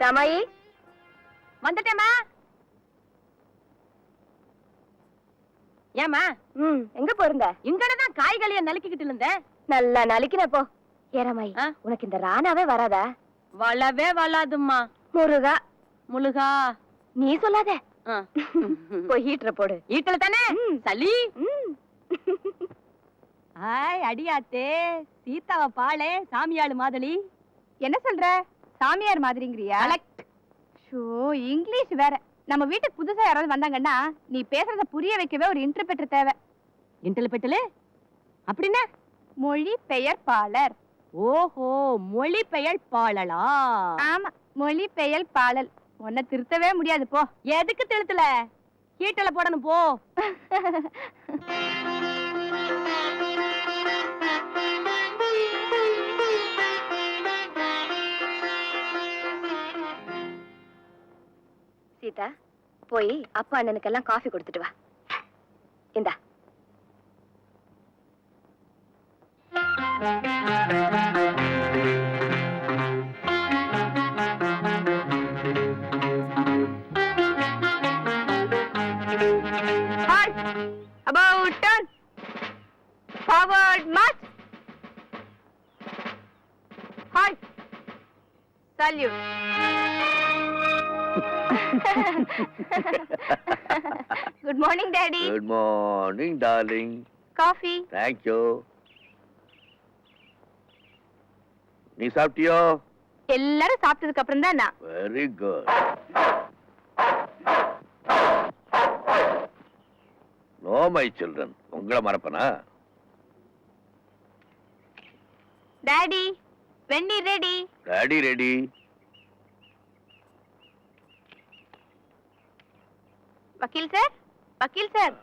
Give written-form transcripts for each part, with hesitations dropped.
ராமாயி வந்துட்டேமா. ஏமா எங்க போறங்க? இங்கதான் காய்கறிய நலுக்கிட்டு இருந்தேன். நல்லா நலுக்கினப்போ. ஏராமாயி உனக்கு இந்த ராணாவே வராதா? வளவே வளாதும்மா. முருகா முழுகா நீ சொல்லாத. போய் ஹீட்டரை போடு. ஹீட்டர்ல தானே சளி. ஆய் அடியாத்தே, சீதாவ பாளே சாமியாளு மாதிரி. என்ன சொல்ற? சாமியார் மாதிரிங்கறியா? ஷோ இங்கிலீஷ் வேற. நம்ம வீட்டுக்கு புதுசா யாராவது வந்தாங்கன்னா நீ பேசுறத புரிய வைக்கவே ஒரு இன்டர்பிரட்டர் தேவை. இன்டர்பிரட்டர் அப்படின்னா மொழி பெயர்ப்பாளர். ஓஹோ, மொழி பெயர்ப்பாளலா? ஆமா, மொழி பெயர்ப்பாளல். உன்னை திருத்தவே முடியாது போ. எதுக்கு திருத்தல? ஹீட்டர்ல போடணும் போ. சீதா, போய் அப்பா அண்ணனுக்கெல்லாம் காஃபி கொடுத்துட்டு வா. இந்தா. About turn. Forward march. Halt. Salute. Good morning, Daddy. Good morning, darling. Coffee. Thank you. நீ சாப்பிட்டியோ? எல்லாரும் சாப்பிட்டதுக்கு அப்புறம் தான் நான். Very good. No, my children. உங்களை மறப்பனா? Daddy, when you ready? Daddy ready. வக்கீல் சார், வக்கீல் sir.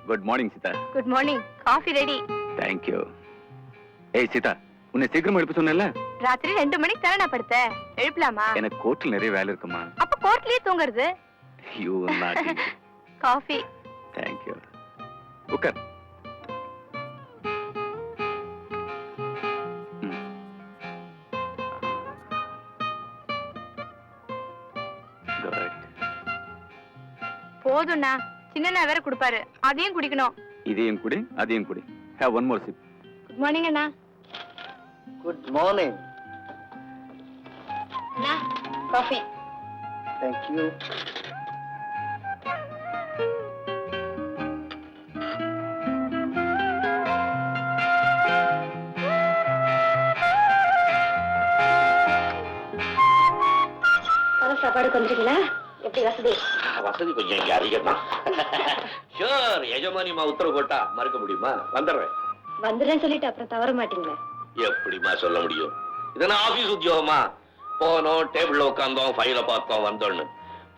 Good morning Sita. Good morning. Coffee ready. Thank you. ஏய் சீதா, உன்னை சீக்கிரமா எழுப்ப சொன்னேன்ல? ராத்திரி 2 மணிக்கு தானே நான் படுத்தேன். எழுப்பலாமா? எனக்கு கோர்ட்ல நிறைய வேலை இருக்குமா. அப்ப கோர்ட்லயே தூங்குறது. யூ நாட்டி. காஃபி. Thank you. உட்கார். போதும்ண்ணா, சின்னண்ணா வேற குடுப்பாரு, அதையும் குடிக்கணும். இதையும் குடி, அதையும் குடி. Have one more sip. Good morning Anna. Good morning. Anna, coffee. Thank you. சாப்பாடு வந்துருக்கீங்களா? எப்படி வசதி? வசதி கொஞ்சம் இங்க அதிகம் தான். ஷூர், எஜமானிமா உத்தரவு போட்டா மறுக்க முடியுமா? வந்துடுறேன். வந்துடுறேன்னு சொல்லிட்டு அப்புறம் தவற மாட்டீங்களே. எப்படிமா சொல்ல முடியும்? இதெல்லாம் ஆபீஸ் உத்தியோகமா? போனோம், டேபிள்ல உட்கார்ந்தோம், ஃபைல பார்த்தோம், வந்தோன்னு.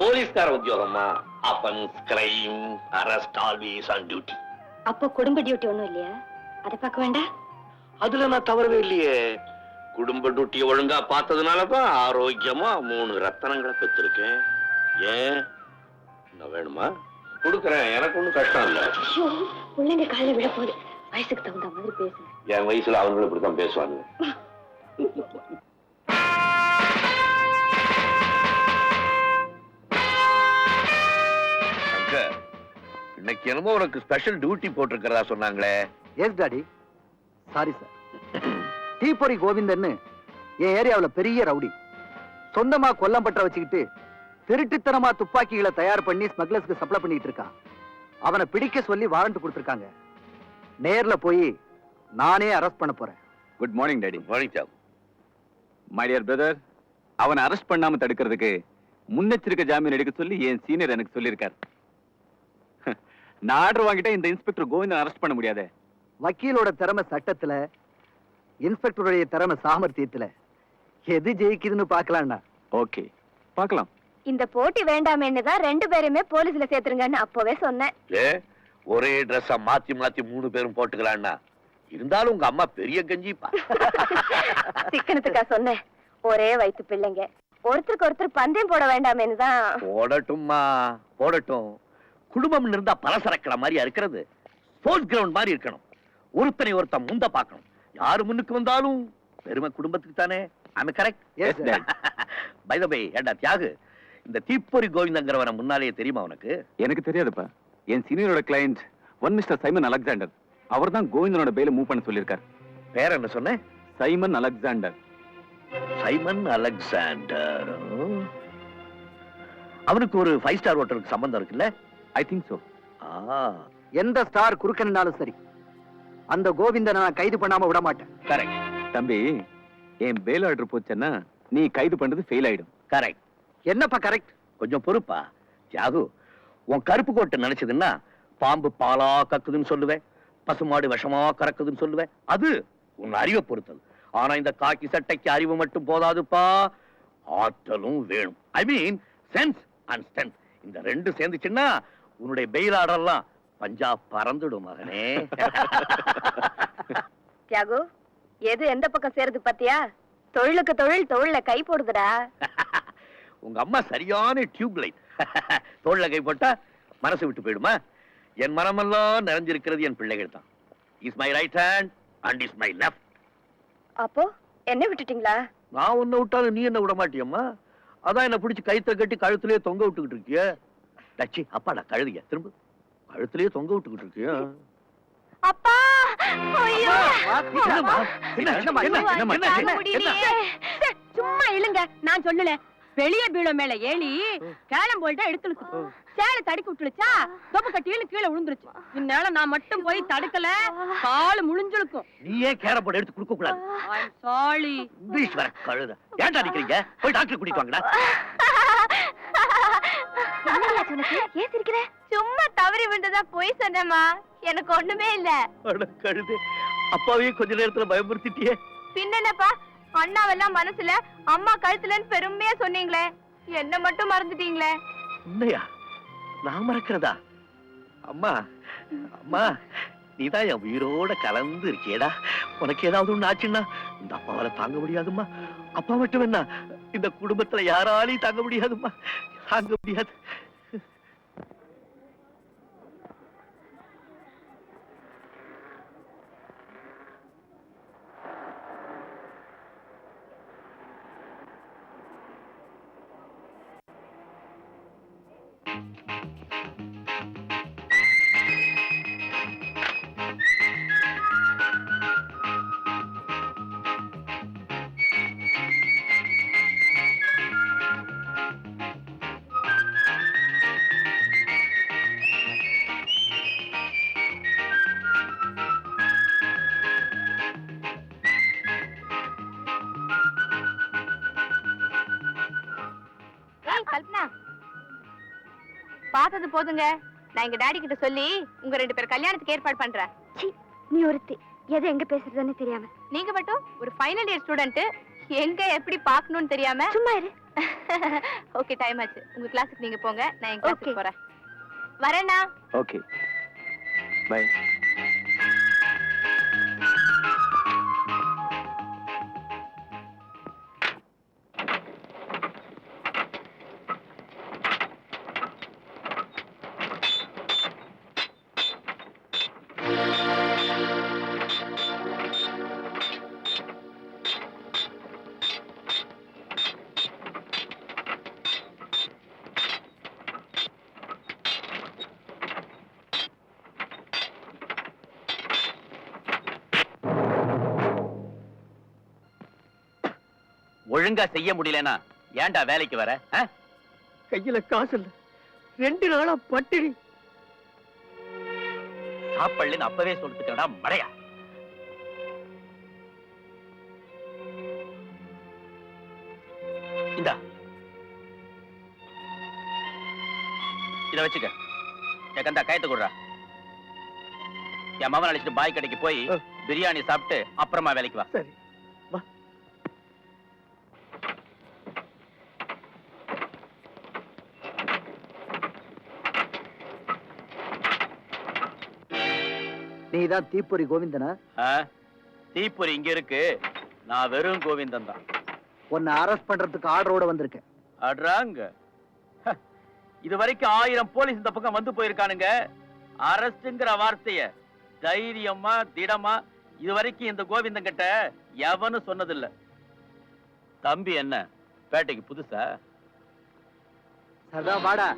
போலீஸ்கார உத்தியோகமா? Happens crime, arrest, always on duty. அப்போ குடும்ப டியூட்டி ஒண்ணும் இல்லையா? அதை பார்க்க வேண்டாம். அதுல நான் தவறவே இல்லையே. குடும்ப டியூட்டியை ஒழுங்கா பார்த்ததுனாலதான் ஆரோக்கியமா 3 ரத்தனங்களை பெற்றிருக்கேன். ஏன் என்ன வேணுமா? கொடுக்கறேன், எனக்கு ஒண்ணும் கஷ்டம் இல்ல. பிள்ளைங்க காலையில விட போகுது. வயசுக்கு தகுந்த மாதிரி பேசுங்க. என் வயசுல அவங்களும் இப்படித்தான் பேசுவாங்க. இன்னைக்கு என்னமோ உனக்கு ஸ்பெஷல் டியூட்டி போட்டிருக்கிறதா சொன்னாங்களே? Yes daddy. Sorry sir. தீப்பொறி கோவிந்தன்னு என் ஏரியாவுல பெரிய ரவுடி. சொந்தமா கொல்லம்பட்ட வச்சுக்கிட்டு திருட்டுத்தனமா துப்பாக்கிகளை தயார் பண்ணி ஸ்மக்லர்ஸ்க்கு சப்ளை பண்ணிட்டு இருக்கான். அவனை பிடிக்க சொல்லி வாரண்ட் கொடுத்திருக்காங்க. நேர்ல போய் நானே அரெஸ்ட் பண்ண போறேன். Good morning daddy. மார்னிங் சாப். மை டியர் பிரதர், அவனை அரெஸ்ட் பண்ணாம தடுக்கிறதுக்கு முன்னெச்சரிக்கை ஜாமீன் எடுக்க சொல்லி என் சீனியர் எனக்கு சொல்லியிருக்கார். நான் ஆர்டர் வாங்கிட்டா இந்த இன்ஸ்பெக்டர் கோவிந்தன் அரெஸ்ட் பண்ண முடியாதே. வக்கீலோட திறமை சட்டத்துல, இன்ஸ்பெக்டருடைய திறமை சாமர்த்தியத்துல எது ஜெயிக்குதுன்னு பாக்கலாம்னா. ஓகே, பார்க்கலாம். இந்த போட்டி வேண்டாமேன்னு தான் 2 பேருமே போலீஸ்ல சேர்த்துருங்கன்னு அப்பவே சொன்னேன். ஒரே ட்ரெஸ்ஸா மாத்தி மாத்தி 3 பேரும் போட்டுக்கலாம்னா? இருந்தாலும் உங்க அம்மா பெரிய கஞ்சிப்பா. சிக்கனத்துக்கா சொன்னேன். ஒரே வயிற்று பிள்ளைங்க, ஒருத்தருக்கு ஒருத்தர் பந்தயம் போட வேண்டாமேன்னு தான். போடட்டும்மா, போடட்டும். குடும்பம் இருந்தா பலசரக்கிற மாதிரி இருக்கிறது ஸ்போர்ட்ஸ் கிரவுண்ட் மாதிரி இருக்கணும். ஒருத்தனை ஒருத்தன் முந்த பார்க்கணும். யாரு முன்னுக்கு வந்தாலும் பெருமை குடும்பத்துக்கு தானே. I'm correct? Yes, Dad. By the way, ஏண்டா தியாகு, இந்த தீப்பொறி கோவிந்தங்கிறவன முன்னாலேயே தெரியுமா உனக்கு? எனக்கு தெரியாதுப்பா. என் சீனியரோட client one mister Simon Alexander. அவர் தான் கோவிந்தனோட பேல மூவ் பண்ண சொல்லியிருக்கார். பேர் என்ன சொன்ன? Simon Alexander. Simon Alexander. அவனுக்கு ஒரு 5 ஸ்டார் ஹோட்டலுக்கு சம்பந்தம் இருக்குல்ல? I think so. எந்த ஸ்டார் குறுக்கனாலும் சரி, அந்த கோவிந்தனை நான் கைது பண்ணாம விட மாட்டேன். கரெக்ட் தம்பி, என் பேல் ஆர்டர் போச்சுன்னா நீ கைது பண்றது ஃபெயில் ஆயிடும். கரெக்ட். என்னப்பா கரெக்ட்? கொஞ்சம் பொறுப்பா தியாகு. உன் கருப்பு கோட்டை நினைச்சதுன்னா பாம்பு பாலா கக்குதுன்னு சொல்லுவேன், பசுமாடு விஷமா கறக்குதுன்னு சொல்லுவேன். அது உன் அறிவை பொறுத்தது. ஆனா இந்த காக்கி சட்டைக்கு அறிவு மட்டும் போதாதுப்பா, ஆற்றலும் வேணும். ஐ மீன் சென்ஸ் அண்ட் ஸ்ட்ரென்த். இந்த 2 சேர்ந்துச்சுன்னா உன்னுடைய பெயில் ஆர்டர்லாம் பஞ்சாப் பறந்துடும் மகனே. தியாகு, எது எந்த பக்கம் சேருது பாத்தியா? தொழிலுக்கு தொழில், தொழில கை போடுதுடா. உங்க அம்மா சரியான டியூப் லைட். தோல்ல கை போட்டா மனசு விட்டு போயிடுமா? என் மனமெல்லாம் நிறைஞ்சிருக்கிறது என் பிள்ளைகள் தான். Is my right hand and is my left. அப்போ என்ன விட்டுட்டீங்களா? நான் உன்னை விட்டாலும் நீ என்ன விட மாட்டியம்மா? அதான் என்ன பிடிச்சி கயித்துல கட்டி கழுத்துலயே தொங்க விட்டுக்கிட்டு இருக்கிய. டச்சி அப்பாடா கழுதிய திரும்ப கழுத்துலயே தொங்க விட்டுக்கிட்டு இருக்கிய. அப்பா, ஐயோ! சும்மா இழுங்க, நான் சொல்லல. வெளிய பீளோ மேல ஏறி கேளம் போல்ட்டா எடுத்துருக்கு. சேலை தடுக்கி விட்டுருச்சா, தொப்பு கட்டியில கீழே விழுந்துருச்சு. இந்நேரம் நான் மட்டும் போய் தடுக்கல, காலு முழிஞ்சிருக்கும். நீ ஏன் கேர போட எடுத்து குடுக்க கூடாது? சாலி இங்கிலீஷ் வர கழுத. ஏன்டா நிக்கிறீங்க? போய் டாக்டர் கூட்டிட்டு வாங்கடா. ஏன் சிரிக்கிற? சும்மா தவறி விழுந்ததா போய் சொன்னேமா, எனக்கு ஒண்ணுமே இல்ல. அட கழுதே, அப்பாவே கொஞ்ச நேரத்துல பயமுறுத்திட்டியே. பின்னப்பா, அண்ணாவெல்லாம் மனசுல அம்மா கழுத்துலன்னு பெருமையா சொன்னீங்களே, என்ன மட்டும் மறந்துட்டீங்களே. உண்மையா? நான் மறக்கிறதா? அம்மா, அம்மா, நீதான் என் உயிரோட கலந்து இருக்கியேடா. உனக்கு ஏதாவது ஒண்ணு ஆச்சுன்னா இந்த அப்பாவால தாங்க முடியாதும்மா. அப்பா மட்டும் என்ன, இந்த குடும்பத்துல யாராலையும் தாங்க முடியாதும்மா, தாங்க முடியாது. கல்பனா பார்த்தது போதுங்க. நான் எங்க டாடி கிட்ட சொல்லி உங்க 2 பேர் கல்யாணத்துக்கு ஏற்பாடு பண்றேன். நீ ஒருத்தி எதை எங்க பேசுறதுன்னு தெரியாம. நீங்க மட்டும் ஒரு ஃபைனல் இயர் ஸ்டூடெண்ட், எங்க எப்படி பார்க்கணும்னு தெரியாம. சும்மா இரு. ஓகே, டைம் ஆச்சு. உங்க கிளாஸுக்கு நீங்க போங்க, நான் என் கிளாஸுக்கு போறேன். வரேன்னா. Okay, bye. ஒழுங்கா செய்ய முடியலனா ஏன்டா வேலைக்கு வர? கையில காசு இல்ல, 2 நாளா பட்டினி. சாப்பிடலன்னு அப்பவே சொல்லிட்டுக்கடா மடையா. இந்தா இத வச்சுக்க. கந்தா கயத்தை கொடுறா. என் மகன் அழைச்சிட்டு பாய் கடைக்கு போய் பிரியாணி சாப்பிட்டு அப்புறமா வேலைக்கு வா. சரி வா. நீதான் தீப்பொறி கோவிந்தனா? தீப்பொறி இங்க இருக்கு, நான் வெறும் கோவிந்தன் தான். உன்னை அரெஸ்ட் பண்றதுக்கு ஆர்டரோட வந்திருக்கேன். அட்ராங்க. இது வரைக்கும் 1000 போலீஸ் இந்த பக்கம் வந்து போயிருக்கானுங்க. அரஸ்ட்ங்கிற வார்த்தைய தைரியமா திடமா இது வரைக்கும் இந்த கோவிந்தன் கிட்ட எவனும் சொன்னதில்ல. தம்பி என்ன பேட்டைக்கு புதுசா? சதா வாடா.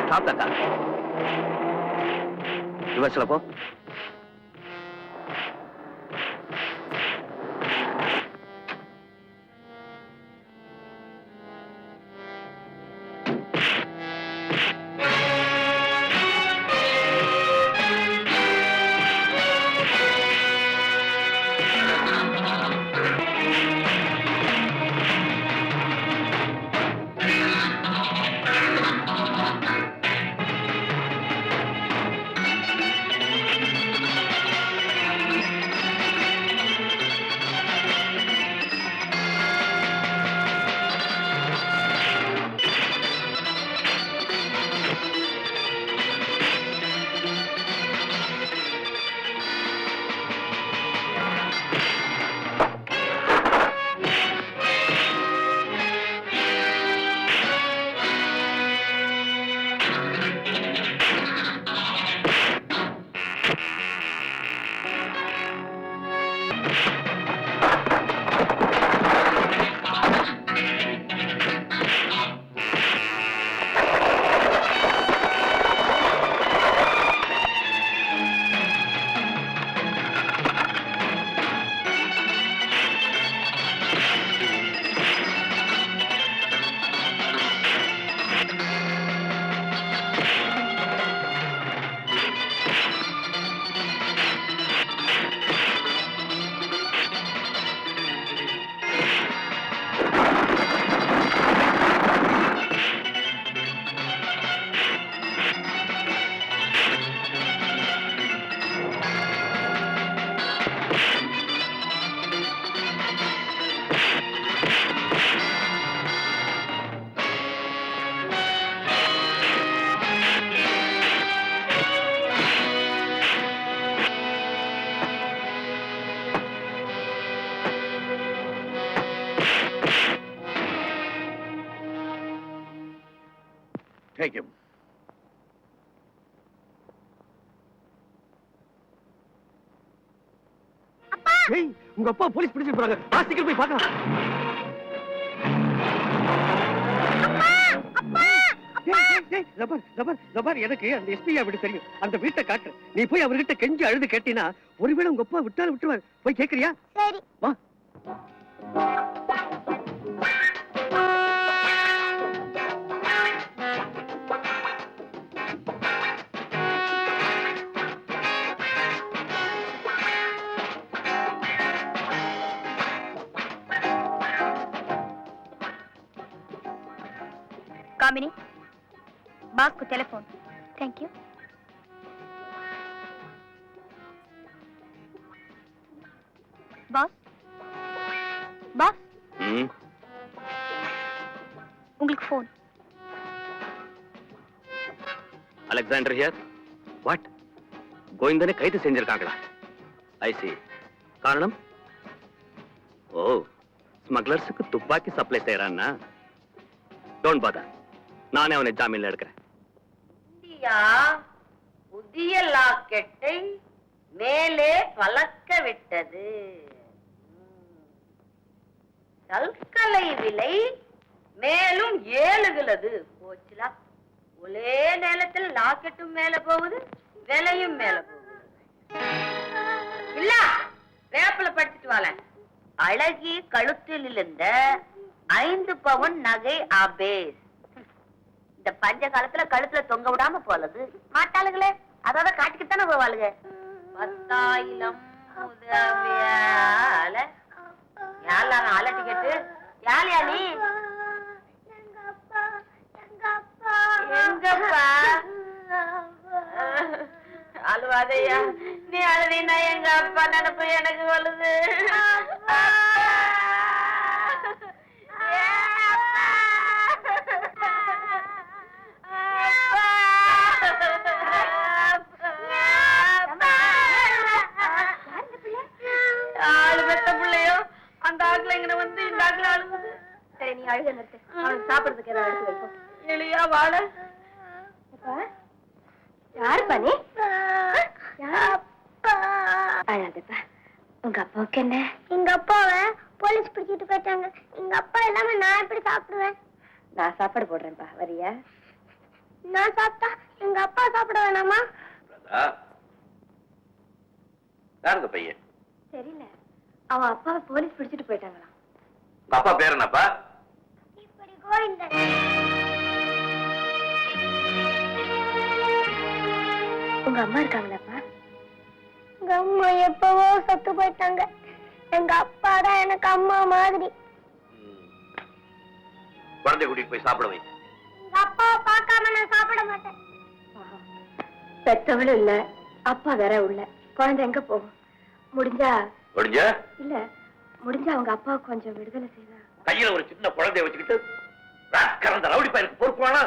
சாப்பிட்டா ரிவர்ஸ்ல போ. Take him. ஏய், உங்க அப்பா போலீஸ் பிடிச்சிட்டு போறாங்க. சீக்கிரம் போய் பார்க்கலாம். எனக்கு அந்த எஸ்பி வீடு தெரியும். அந்த வீட்டை காட்டு. நீ போய் அவர்கிட்ட கெஞ்சி அழுது கேட்டினா ஒருவேளை உங்க அப்பா விட்டாலும் விட்டுருவாரு. போய் கேக்குறியா? சரி. வா. कामिनी, बास को टेलीफोन. Thank you. बास, बास, உங்களுக்கு ஃபோன். Alexander here. வாட்? கோவிந்தனை கைது செஞ்சிருக்காங்களா? ஐ சி. காரணம்? ஓ, ஸ்மக்லர்ஸுக்கு துப்பாக்கி சப்ளை செய்யறான்னா? டோன்ட் பாதர், நானே அவனை ஜாமீன்ல எடுக்கிறேன். இந்தியா புதிய லாக்கெட்டை மேலே பலக்க விட்டது. கல்கலை விலை மேலும் ஏழுகிறது. போச்சுலா, ஒரே நேரத்தில் லாக்கெட்டும் மேல போகுது, விலையும் மேல போகுது. இல்ல, வேப்பில படிச்சுட்டு வாழ. அழகி கழுத்தில் இருந்த 5 பவுன் நகை ஆபேஸ். இந்த பஞ்ச காலத்துல கழுத்துல தொங்க விடாம போலது மாட்டாளுங்களே, அதாவது காட்டிக்கிட்டானே போவாளுங்க. 10,000 உதவியால யாரெல்லாம் ஆள டிக்கெட்டு யாழியா நீ? எங்கப்பா அழுவாதையா, நீ அழுதினா எங்க அப்பா நினைப்பு எனக்கு வருது. சாப்பிடுறதுக்கு ஏதாவது எடுத்து வைப்போம். எளியா வாழ. யாரு பண்ணி? அழாதப்பா. உங்க அப்பாவுக்கு என்ன? எங்க அப்பாவை போலீஸ் பிடிச்சிட்டு போயிட்டாங்க. எங்க அப்பா இல்லாம நான் எப்படி சாப்பிடுவேன்? நான் சாப்பாடு போடுறேன்ப்பா, வரியா? நான் சாப்பிட்டா எங்க அப்பா சாப்பிட வேணாமா? யாருங்க பையன்? தெரியல, அவன் அப்பாவை போலீஸ் பிடிச்சிட்டு போயிட்டாங்களா? உங்க அப்பா பேர் என்னப்பா? இப்படி கோவிந்தன். உங்க அம்மா இருக்காங்களாப்பா? எங்க அம்மா எப்பவோ செத்து போயிட்டாங்க. எங்க அப்பா தான் எனக்கு அம்மா மாதிரி. குழந்தை கூட்டிட்டு போய் சாப்பிட வை. எங்க அப்பாவை பார்க்காம நான் சாப்பிட மாட்டேன். பெத்தவளும் இல்ல, அப்பா வேற உள்ள, குழந்தை எங்க போகும்? முடிஞ்சா இல்ல, முடிஞ்சா அவங்க அப்பா கொஞ்சம் விடுதலை செய்தா. கையில ஒரு சின்ன குழந்தைய வச்சுக்கிட்டு கறந்த ரவுடி பையனுக்கு பொறுப்பானா?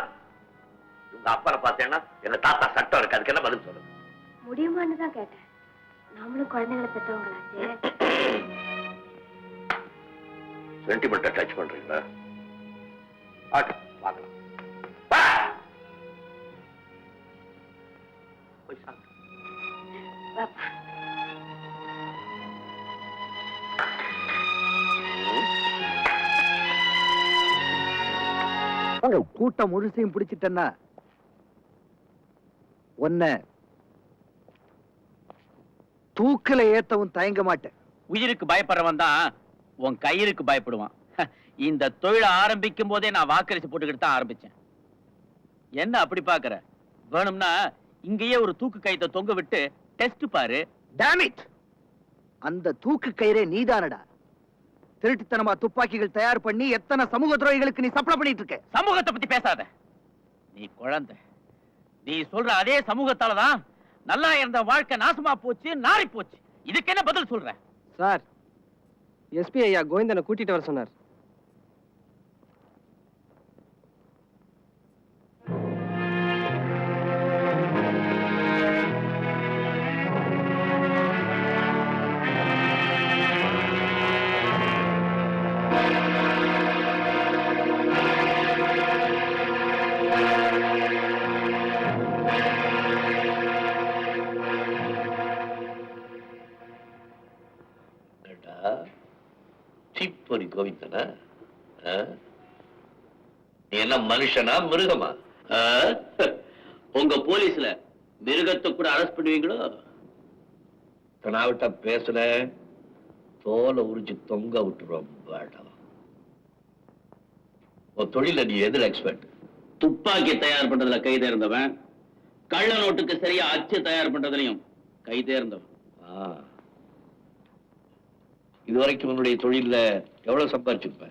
உங்க அப்பனை பார்த்தேன்னா எங்க தாத்தா சட்டம் இருக்கு, அதுக்கு என்ன பதில் சொல்லு? முடியுமான்னு தான் கேட்டேன். நாமளும் குழந்தைகளை பெற்றவங்களாச்சே. சென்டிமெண்ட்டை டச் பண்றீங்களா? பார்க்கலாம். போய் சாப்பிடு. வாப்பா. கூட்டம் முழுசையும் பிடிச்சிட்டேன்னா ஒன்ன தூக்கில ஏத்தவும் தயங்க மாட்டேன். உயிருக்கு பயப்படுறவன் தான் உன் கயிறுக்கு பயப்படுவான். இந்த தொழிலை ஆரம்பிக்கும் போதே நான் வாக்கரிசி போட்டுக்கிட்டு தான் ஆரம்பிச்சேன். என்ன அப்படி பாக்குற? வேணும்னா இங்கேயே ஒரு தூக்கு கயித்தை தொங்க விட்டு டெஸ்ட் பாரு. Damn it! அந்த தூக்கு கயிறே நீதானடா. திருட்டுத்தனமா துப்பாக்கிகள் தயார் பண்ணி எத்தனை சமூக துரோகிகளுக்கு நீ சப்ளை பண்ணிட்டு இருக்க. சமூகத்தை பத்தி பேசாத. நீ குழந்தை. நீ சொல்ற அதே சமூகத்தாலதான் நல்லா இருந்த வாழ்க்கை நாசமா போச்சு, நாரி போச்சு. இதுக்கு என்ன பதில் சொல்ற? சார், எஸ்பி ஐயா கோவிந்தனை கூட்டிட்டு வர சொன்னார். போட்டா தீப்பொறி கோவிந்தனா? நீ என்ன மனுஷனா மிருகமா? உங்க போலீஸ்ல மிருகத்தை கூட அரெஸ்ட் பண்ணுவீங்களோ? தனாவிட்ட பேசல தோலை உரிச்சு தொங்க விட்டுருவோம். உன் தொழில நீ எதில் எக்ஸ்பர்ட்? துப்பாக்கி தயார் பண்றதுல கை தேர்ந்தவன், கள்ள நோட்டுக்கு சரியா அச்சு தயார் பண்றதுலயும் கை தேர்ந்தவன். இதுவரைக்கும் உன்னுடைய தொழில எவ்வளவு சம்பாதிச்சிருப்ப?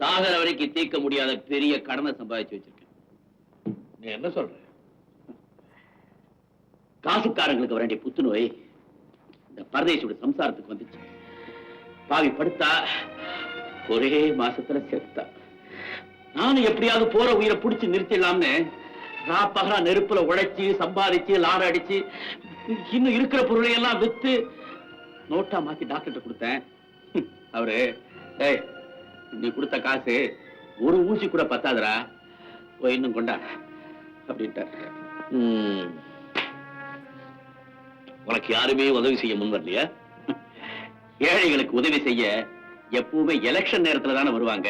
சாகர வரைக்கும் தீர்க்க முடியாத பெரிய கடனை சம்பாதிச்சு வச்சிருக்கேன். நீ என்ன சொல்ற? காசுக்காரங்களுக்கு வேண்டிய புத்துநோய் இந்த பரதேசியோட சம்சாரத்துக்கு வந்துச்சு. பாவி படுத்தா ஒரே மாசத்துல செத்தா. நானும் எப்படியாவது போற உயிரை புடிச்சு நிறுத்திடலாம்னு ராப்பகரா நெருப்புல உழைச்சு சம்பாதிச்சு லாட அடிச்சு இன்னும் இருக்கிற பொருளை எல்லாம் வித்து நோட்டா மாத்தி டாக்டர் கொடுத்தேன். அவரு டேய் நீ கொடுத்த காசு ஒரு ஊசி கூட பத்தாதுரா, இன்னும் கொண்டா அப்படின்ட்டார். உனக்கு யாருமே உதவி செய்ய முன் வரலையா? ஏழைகளுக்கு உதவி செய்ய எப்பவுமே எலெக்ஷன் நேரத்துல தானே வருவாங்க.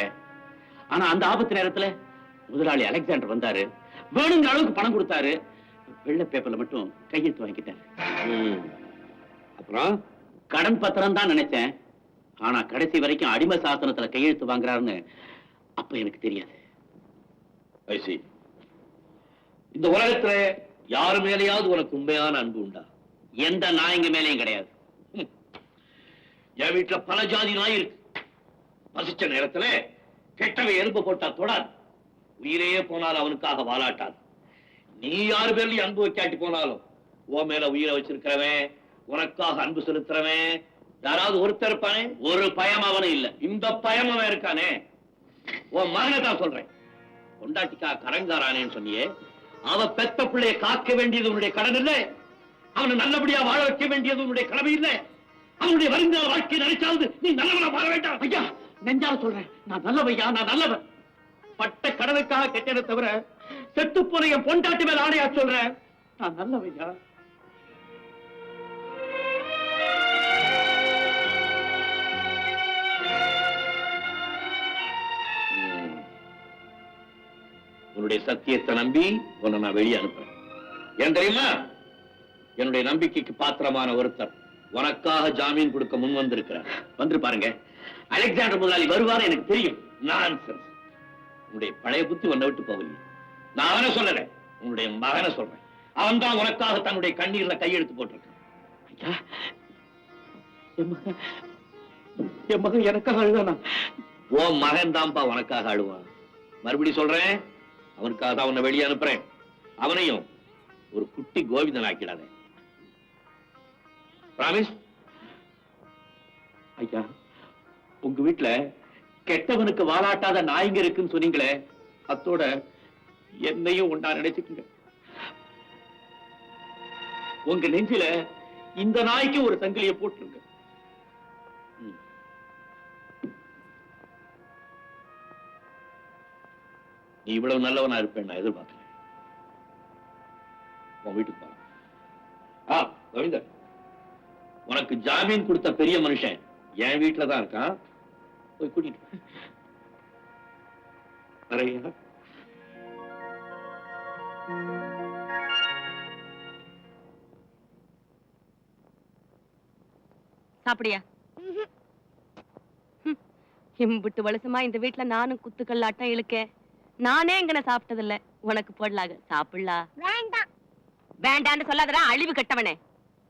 ஆனா அந்த ஆபத்து நேரத்துல முதலாளி அலெக்சாண்டர் வந்தாரு, வேணுங்கிற அளவுக்கு பணம் கொடுத்தாரு. வெள்ளை பேப்பர்ல மட்டும் கையெழுத்து வாங்கிட்டாரு. அப்புறம் கடன் பத்திரம் தான் நினைச்சேன். ஆனா கடைசி வரைக்கும் அடிமை சாசனத்துல கையெழுத்து வாங்குறாருன்னு அப்ப எனக்கு தெரியாது. இந்த உலகத்துல யாரு மேலேயாவது உனக்கு உண்மையான அன்பு உண்டா? எந்த நாய்ங்க மேலேயும் கிடையாது. என் வீட்டுல பல ஜாதி நாய் இருக்கு. பசிச்ச நேரத்துல கெட்டவை எறும்பு போட்டா தொடாது, உயிரே போனாலும் அவனுக்காக வாலாட்டாது. நீ யாரு பேர்லயும் அன்பு வைக்காட்டி போனாலும் உன் மேல உயிரை வச்சிருக்கிறவன், உனக்காக அன்பு செலுத்துறவன் யாராவது ஒருத்தர் இருப்பானே? ஒரு பயம் அவனும் இல்ல. இந்த பயம் அவன் இருக்கானே. உன் மகனை தான் சொல்றேன். கொண்டாட்டிக்கா கடங்காரானேன்னு சொன்னியே, அவ பெத்த பிள்ளைய காக்க வேண்டியது உன்னுடைய கடன் இல்லை, அவனை நல்லபடியா வாழ வைக்க வேண்டியது உன்னுடைய கடமை இல்லை. அவனுடைய வருங்கால வாழ்க்கை நினைச்சாவது நீ நல்லவனா வாழ வேண்டாம். ஐயா நெஞ்சால சொல்றேன், நான் நல்லவையா, நான் நல்லவன். பட்ட கடனுக்காக கெட்டதை தவிர செத்து போன என் பொண்டாட்டி மேல ஆணையா சொல்றேன், நான் நல்லவையா. உன்னுடைய சத்தியத்தை நம்பி உன்னை நான் வெளியே அனுப்புறேன். ஏன் தெரியுமா? என்னுடைய நம்பிக்கைக்கு பாத்திரமான ஒருத்தர் உனக்காக ஜாமீன் கொடுக்க முன் வந்திருக்கிறார். வந்து பாருங்க, அலெக்சாண்டர் முதலாளி வருவாரு எனக்கு தெரியும். நான்சென்ஸ். உன்னுடைய பழைய புத்தி உன்னை விட்டு போகலையே. நான் அவனை சொல்லல, உன்னுடைய மகனை சொல்றேன். அவன் தான் உனக்காக தன்னுடைய கண்ணீர்ல கையெழுத்து போட்டிருக்கான். ஐயா என் மகன் எனக்காக அழுதானா? உன் மகன் தான்ப்பா உனக்காக அழுவான். மறுபடியும் சொல்றேன், அவனுக்காக தான் உன்னை வெளியே அனுப்புறேன். அவனையும் ஒரு குட்டி கோவிந்தன் ஆக்கிடாதே. பிராமிஸ்? ஐயா உங்க வீட்டுல கெட்டவனுக்கு வாலாட்டாத நாய்ங்க இருக்குன்னு சொன்னீங்களே, அத்தோட என்னையும் ஒன்னா நினைச்சுக்குங்க. உங்க நெஞ்சில இந்த நாய்க்கு ஒரு சங்கிலியை போட்டுருங்க. நீ இவ்வளவு நல்லவனா இருப்பேன் நான் எதிர்பார்க்கல. உன் வீட்டுக்கு போலாம். கோவிந்தன், உனக்கு ஜாமீன் கொடுத்த பெரிய மனுஷன் என் வீட்டுல தான் இருக்கான். போய் கூட்டிட்டு வரையா. சாப்பிடியா? இம்பிட்டு வலசமா இந்த வீட்டுல நானும் குத்துக்கல்லாட்டம் இழுக்கேன். நானே இங்கன சாப்பிட்டதில்ல. உனக்கு போடலாக சாப்பிடலாம். வேண்டாம். வேண்டான்னு சொல்லாதடா அழிவு கட்டவனே.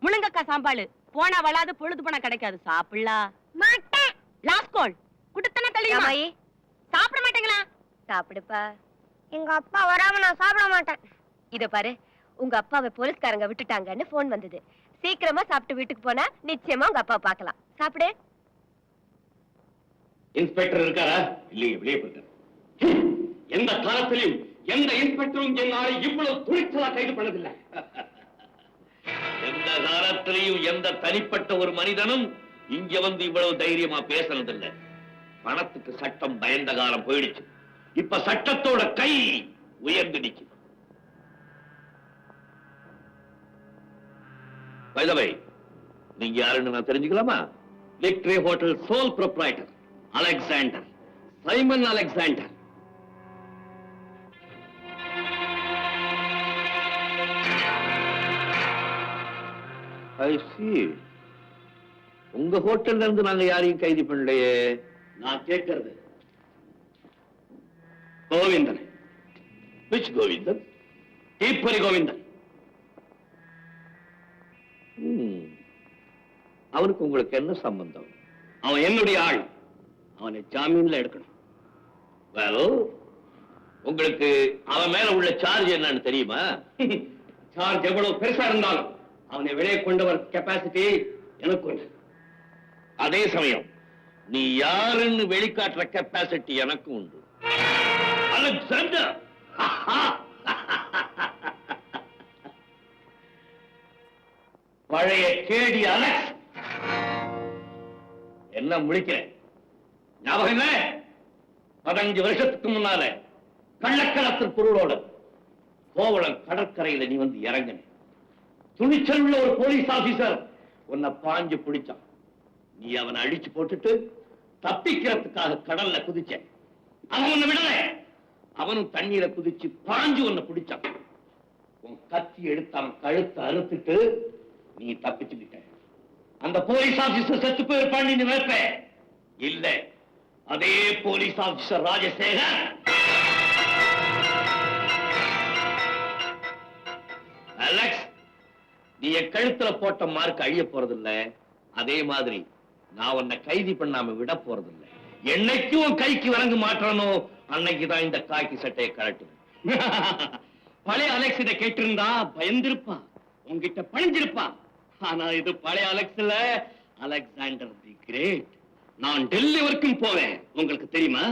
முழுங்கக்கா சாம்பாளு போனா வளாது பொழுது போனா கிடைக்காது. சாப்பிடலாம். மாட்டேன். லாஸ்கோல் குடுத்தன தள்ளியுமா? சாப்பிட மாட்டீங்களா? சாப்பிடுப்பா. எங்க அப்பா வராம நான் சாப்பிட மாட்டேன். இத பாரு, உங்க அப்பாவை போலீஸ்காரங்க விட்டுட்டாங்கன்னு போன் வந்தது. சீக்கிரமா சாப்பிட்டு வீட்டுக்கு போனா நிச்சயமா உங்க அப்பா பார்க்கலாம். சாப்பிடு. இன்ஸ்பெக்டர் இருக்காரா? இல்லையே, வெளியே போயிட்டார். எந்த காலத்திலும் எந்த இன்ஸ்பெக்டரும் என்னால இவ்வளவு துணிச்சலா கைது பண்ணதில்லை. எந்த காலத்திலையும் எந்த தனிப்பட்ட ஒரு மனிதனும் இங்க வந்து இவ்வளவு தைரியமா பேசுனதில்லை. பணத்துக்கு சட்டம் பயந்த காலம் போயிடுச்சு. இப்ப சட்டத்தோட கை உயர்ந்து நிக்குது. பை, நீங்க யாருன்னு நான் தெரிஞ்சுக்கலாமா? Victory hotel soul proprietor Alexander, Simon Alexander. I see. உங்க ஹோட்டல்ல இருந்து நாங்க யாரையும் கைது பண்ணலையே. நான் கேட்கிறது கோவிந்தன். Which கோவிந்தன்? தீப்பொறி கோவிந்தன். அவனுக்கு உங்களுக்கு என்ன சம்பந்தம்? அவன் என்னுடைய ஆள். அவனை ஜாமீன்ல எடுக்கணும். Well, உங்களுக்கு அவன் மேல உள்ள சார்ஜ் என்னன்னு தெரியுமா? சார்ஜ் எவ்வளவு பெருசா இருந்தாலும் அவனை வெளியே கொண்டவர் கெப்பாசிட்டி எனக்கு உண்டு. அதே சமயம் நீ யாருன்னு வெளிக்காட்டுற கெப்பாசிட்டி எனக்கு உண்டு. அலெக்சாண்டர், பழைய கேடி அலெக்ஸ், என்ன முடிக்கிறேன்? ஞாபகம் என்ன? 15 வருஷத்துக்கு முன்னால கள்ளக்கடத்தல் பொருளோட கோவளம் கடற்கரையில நீ வந்து இறங்கின. துணிச்சல் உள்ள ஒரு போலீஸ் ஆபீசர் உன்னை பாஞ்சு பிடிச்சான். நீ அவனை அடிச்சு போட்டுட்டு தப்பிக்கிறதுக்காக கடல்ல குதிச்ச. அவன் உன்னை விடல. அவனும் தண்ணீரை குதிச்சு பாஞ்சு உன்னை பிடிச்சான். உன் கத்தி எடுத்து அவன் கழுத்தை அறுத்துட்டு நீ தப்பிச்சுக்கிட்ட. அந்த போலீஸ் ஆபீசர் செத்து போயிருப்பான் நீ நினைப்ப. இல்ல, அதே போலீஸ் ஆபீசர் ராஜசேகர் அலெக்ஸ், நீ என் கழுத்துல போட்ட மார்க் அழிய போறதில்ல. அதே மாதிரி நான் உன்னை கைது பண்ணாம விட போறதில்லை. என்னைக்கும் உன் கைக்கு வழங்க மாட்டானோ அன்னைக்குதான் இந்த காக்கி சட்டையை கழட்டு. பழைய அலெக்ஸ் இதை கேட்டிருந்தா பயந்திருப்பான், உன்கிட்ட பணிஞ்சிருப்பான். ஆனா இது பழைய அலெக்ஸ் இல்ல, அலெக்சாண்டர் தி கிரேட். நான் டெல்லி வரைக்கும் போவேன், உங்களுக்கு தெரியுமா?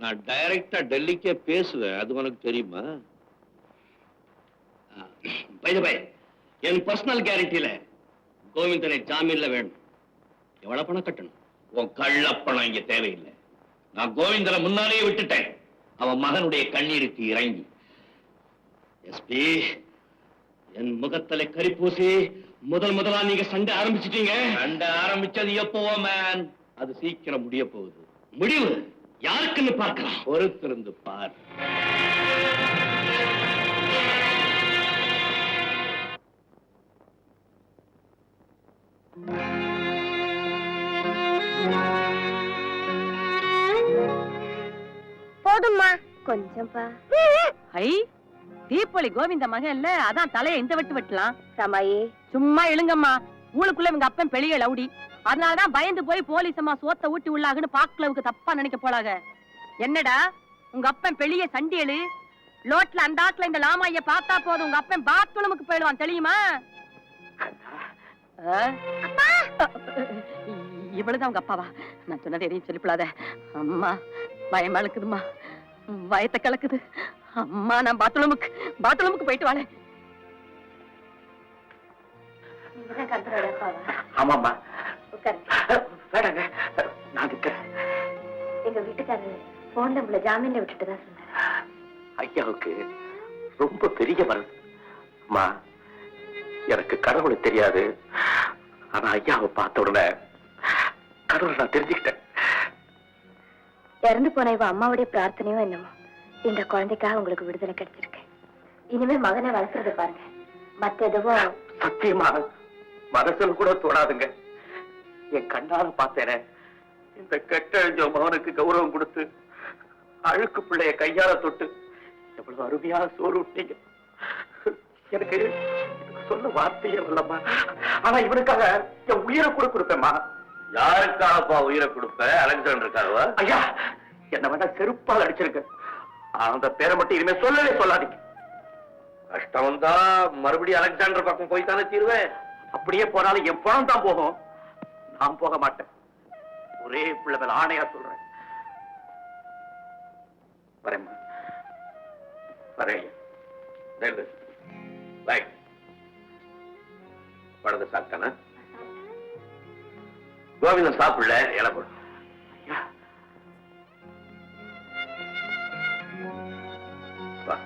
நான் டைரக்டா டெல்லிக்கே பேசுவேன், அது உனக்கு தெரியுமா? பை என் பர்சனல் கேரண்டியில கோவிந்தனை ஜாமீன்ல வேணும். எவ்வளவு பணம் கட்டணும்? உன் கள்ளப்பணம் இங்க தேவையில்லை. நான் கோவிந்தனை முன்னாலேயே விட்டுட்டேன், அவன் மகனுடைய கண்ணீருக்கு இறங்கி. எஸ்பி, என் முகத்தலை கரிப்பூசி முதலா நீங்க சண்டை ஆரம்பிச்சிட்டீங்க. சண்டை ஆரம்பிச்சது எப்பவோ மேன், அது சீக்கிரம் முடிய போகுது. முடிவு யாருக்குன்னு பார்க்கலாம், பொறுத்திருந்து பார். போதும்மா, கொஞ்சம்பா. ஐ, தீப்பொலி கோவிந்த மகன் இல்ல, அதான் தலையை இந்த வெட்டு வெட்டலாம். ரமாயி, சும்மா எழுங்கம்மா. ஊளுக்குள்ள இவங்க அப்பன் பெரிய லவுடி, அதனாலதான் பயந்து போய் போலீஸ் அம்மா சோத்த ஊட்டி உள்ளாகுன்னு பாக்குறவுக்கு தப்பா நினைக்க போலாக. என்னடா உங்க அப்பன் பெரிய சண்டியலு, லோட்ல அந்த ஆட்ல இந்த லாமாய பார்த்தா போதும் உங்க அப்பன் பாத்ரூமுக்கு போயிடுவான், தெரியுமா? இவ்வளவுதான் உங்க அப்பாவா? நான் சொன்னதை எதையும் சொல்லிப்படாத அம்மா. பயமா இருக்குதுமா, வயத்தை கலக்குது அம்மா. நான் பாத்ரூமுக்கு போயிட்டு வாழேன். ஆமாமா, வேடாங்க, நான் இருக்கிறேன். எங்க வீட்டுக்காரரு போன்ல உங்களை ஜாமீன்ல விட்டுட்டுதான் சொன்னாரு. ஐயாவுக்கு ரொம்ப பெரிய வரவு. அம்மா, எனக்கு கடவுளை தெரியாது, ஆனா ஐயாவை பார்த்த உடனே கடவுளை நான் தெரிஞ்சுக்கிட்டேன். இறந்து போன இவ அம்மாவுடைய பிரார்த்தனையும் என்னமோ இந்த குழந்தைக்காக உங்களுக்கு விடுதலை கிடைச்சிருக்கு. இனிமே மகனை வளர்க்கறது பாருங்க, மத்த எதுவும் சத்தியமா மனசுல கூட தோணாதுங்க. என் கண்ணால பார்த்தேனே, இந்த கெட்டழிஞ்ச மகனுக்கு கௌரவம் கொடுத்து அழுக்கு பிள்ளைய கையால தொட்டு எவ்வளவு அருமையா சோறு விட்டீங்க. எனக்கு சொல்ல வார்த்தையே இல்லம்மா. ஆனா இவனுக்காக என் உயிரை கூட கொடுப்பேம்மா. யாருக்காகப்பா உயிரை கொடுப்ப? அலெக்சாண்டருக்காகவா? ஐயா, என்ன வேணா செருப்பால் அடிச்சிருக்க. அந்த பேரை மட்டும் இனிமே சொல்லவே சொல்லாதீங்க. கஷ்டம் வந்தா மறுபடியும் அலெக்சாண்டர் பக்கம் போய் தானே தீருவேன். அப்படியே போனாலும் என் பணம் தான் போகும், நான் போக மாட்டேன். ஒரே பிள்ளை மேல ஆணையா சொல்றேன். வரேம்மா, வரேன். படத்தை சாப்பிட்டானா? கோவிந்தன் சாப்பிடல, இலை போடு. வா.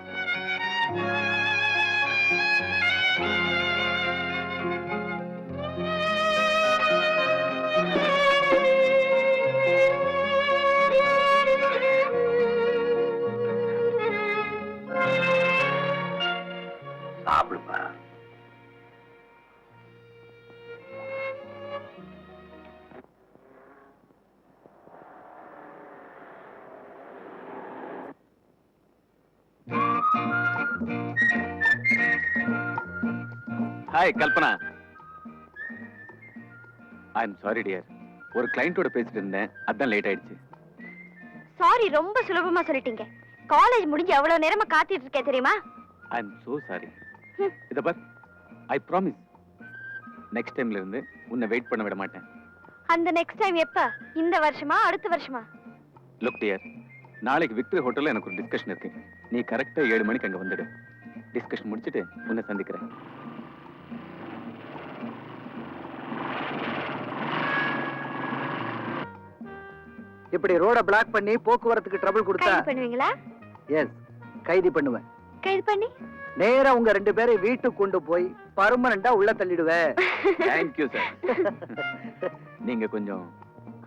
Hi Kalpana. I am sorry dear, ஒரு கிளையண்டோட பேசிட்டு இருந்தேன், அதான் லேட் ஆயிடுச்சு. சாரி ரொம்ப சுலபமா சொல்லிட்டீங்க. காலேஜ் முடிஞ்சு எவ்வளவு நேரமா காத்துட்டு இருக்கேன் தெரியுமா? I am so sorry. இத பார், ஐ ப்ராமிஸ் நெக்ஸ்ட் டைம்ல இருந்து உன்னை வெயிட் பண்ண விட மாட்டேன். அந்த நெக்ஸ்ட் டைம் எப்ப? இந்த வருஷமா அடுத்த வருஷமா? லுக் டியர், நாளைக்கு விக்டரி ஹோட்டல்ல எனக்கு ஒரு டிஸ்கஷன் இருக்கு. நீ கரெக்டா 7 மணிக்கு அங்க வந்துடு. டிஸ்கஷன் முடிச்சிட்டு உன்னை சந்திக்கிறேன். இப்படி ரோட பிளாக் பண்ணி போக்குவரத்துக்கு ட்ரபிள் கொடுத்தா கைது பண்ணுவீங்களா? எஸ், கைது பண்ணுவேன். கைது பண்ணி நேரா உங்க 2 பேரையும் வீட்டுக்கு கொண்டு போய் பர்மனண்டா உள்ள தள்ளிடுவேன். Thank you sir. நீங்க கொஞ்சம்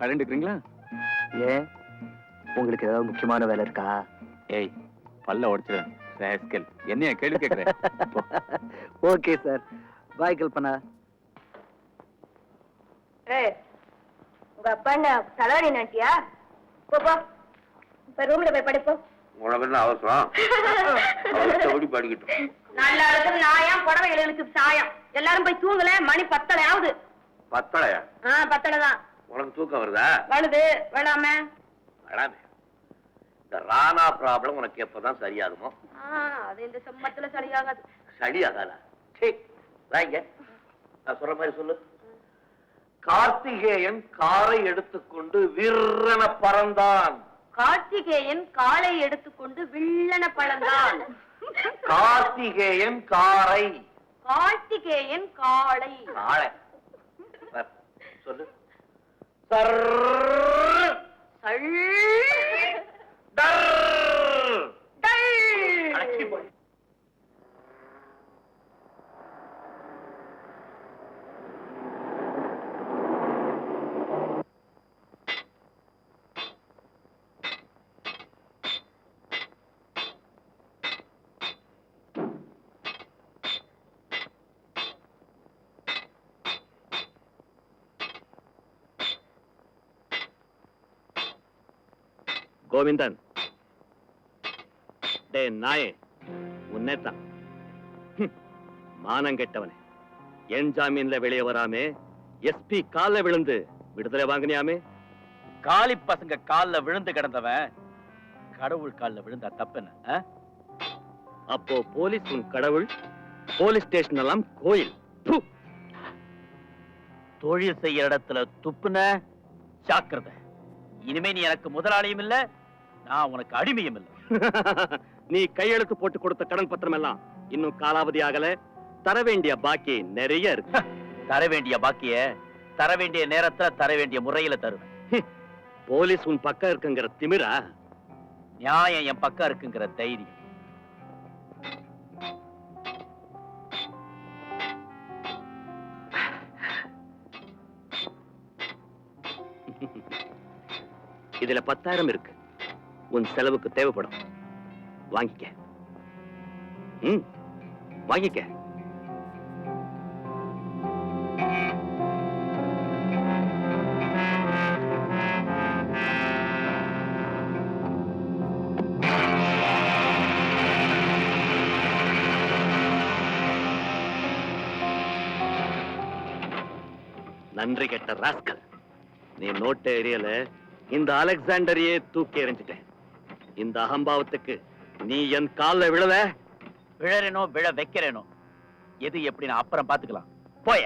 கலந்துக்கிறீங்களா? ஏன், உங்களுக்கு ஏதாவது முக்கியமான வேலை இருக்கா? ஏய், பல்ல உடைச்சிடுறேன் ராஸ்கல். என்னைய கேள்வி கேக்குறேன்? ஓகே சார், பாய் கல்பனா. உங்க அப்பா என்ன தலைவலி நாட்டியா? போ இப்ப ரூம்ல போய் படிப்போம். உனக்கு என்ன அவசரம்? அவசரப்படி படிக்கட்டும். நல்லா இருக்குது நாயம், புடவைகளுக்கு சாயம். எல்லாரும் போய் தூங்கல, மணி 10 ஆகுது. 10 10 தான். உனக்கு தூக்கம் வருதா? வருது, வேணாமே. வேணாமே. இந்த ராணா ப்ராப்ளம் உனக்கு எப்பதான் சரியாகுமோ? அது இந்த செம்மத்துல சரியாகாது. சரியாகாதா? சரி, வாங்க, நான் சொல்ற மாதிரி சொல்லு. கார்த்திகேயன் காரை எடுத்துக்கொண்டு விற்றன பறந்தான். கார்த்திகேயன் காலை எடுத்துக்கொண்டு வில்லன பழந்தான். கார்த்திகேயன் காரை. கார்த்திகேயன் காளை. காளை. சொல்லு. சர் சள் டர் டள். அடக்கி போய். கோவிந்தன், டே நாயே, உன்னேத்தான். மானம் கெட்டவனே, என் ஜாமீன்ல வெளியே வராமே எஸ்பி கால்ல விழுந்து விடுதலை வாங்கினியாமே. காலி பசங்க கால்ல விழுந்து கிடந்தவன் கடவுள் கால்ல விழுந்தா தப்புன்னு? அப்போ போலீஸ் உன் கடவுள், போலீஸ் ஸ்டேஷன் எல்லாம் கோயில். தொழில் செய்ய இடத்துல துப்புன ஜாக்கிரதை. இனிமே நீ எனக்கு முதலாளியும் இல்ல, நான் உனக்கு அடிமையும் இல்ல. நீ கையெழுத்து போட்டு கொடுத்த கடன் பத்திரம் எல்லாம் இன்னும் காலாவதி ஆகல. தர வேண்டிய பாக்கி நிறைய இருக்கு. தர வேண்டிய பாக்கிய தர வேண்டிய நேரத்துல தர வேண்டிய முறையில தருவேன். போலீஸ் உன் பக்கம் இருக்குங்கிற திமிரா? நியாயம் என் பக்கம் இருக்குங்கிற தைரியம். இதுல 10,000 இருக்கு, உன் செலவுக்கு தேவைப்படும். வாங்கிக்க. வாங்கிக்க. நன்றி கெட்ட ராஸ்கல், நீ நோட்டு ஏரியல இந்த அலெக்சாண்டரையே தூக்கி எறிஞ்சிட்டேன். இந்த அகம்பாவத்துக்கு நீ என் கால்ல விழல. விழறேனோ விழ வைக்கிறேனோ, எது எப்படி நான் அப்புறம் பாத்துக்கலாம். போய.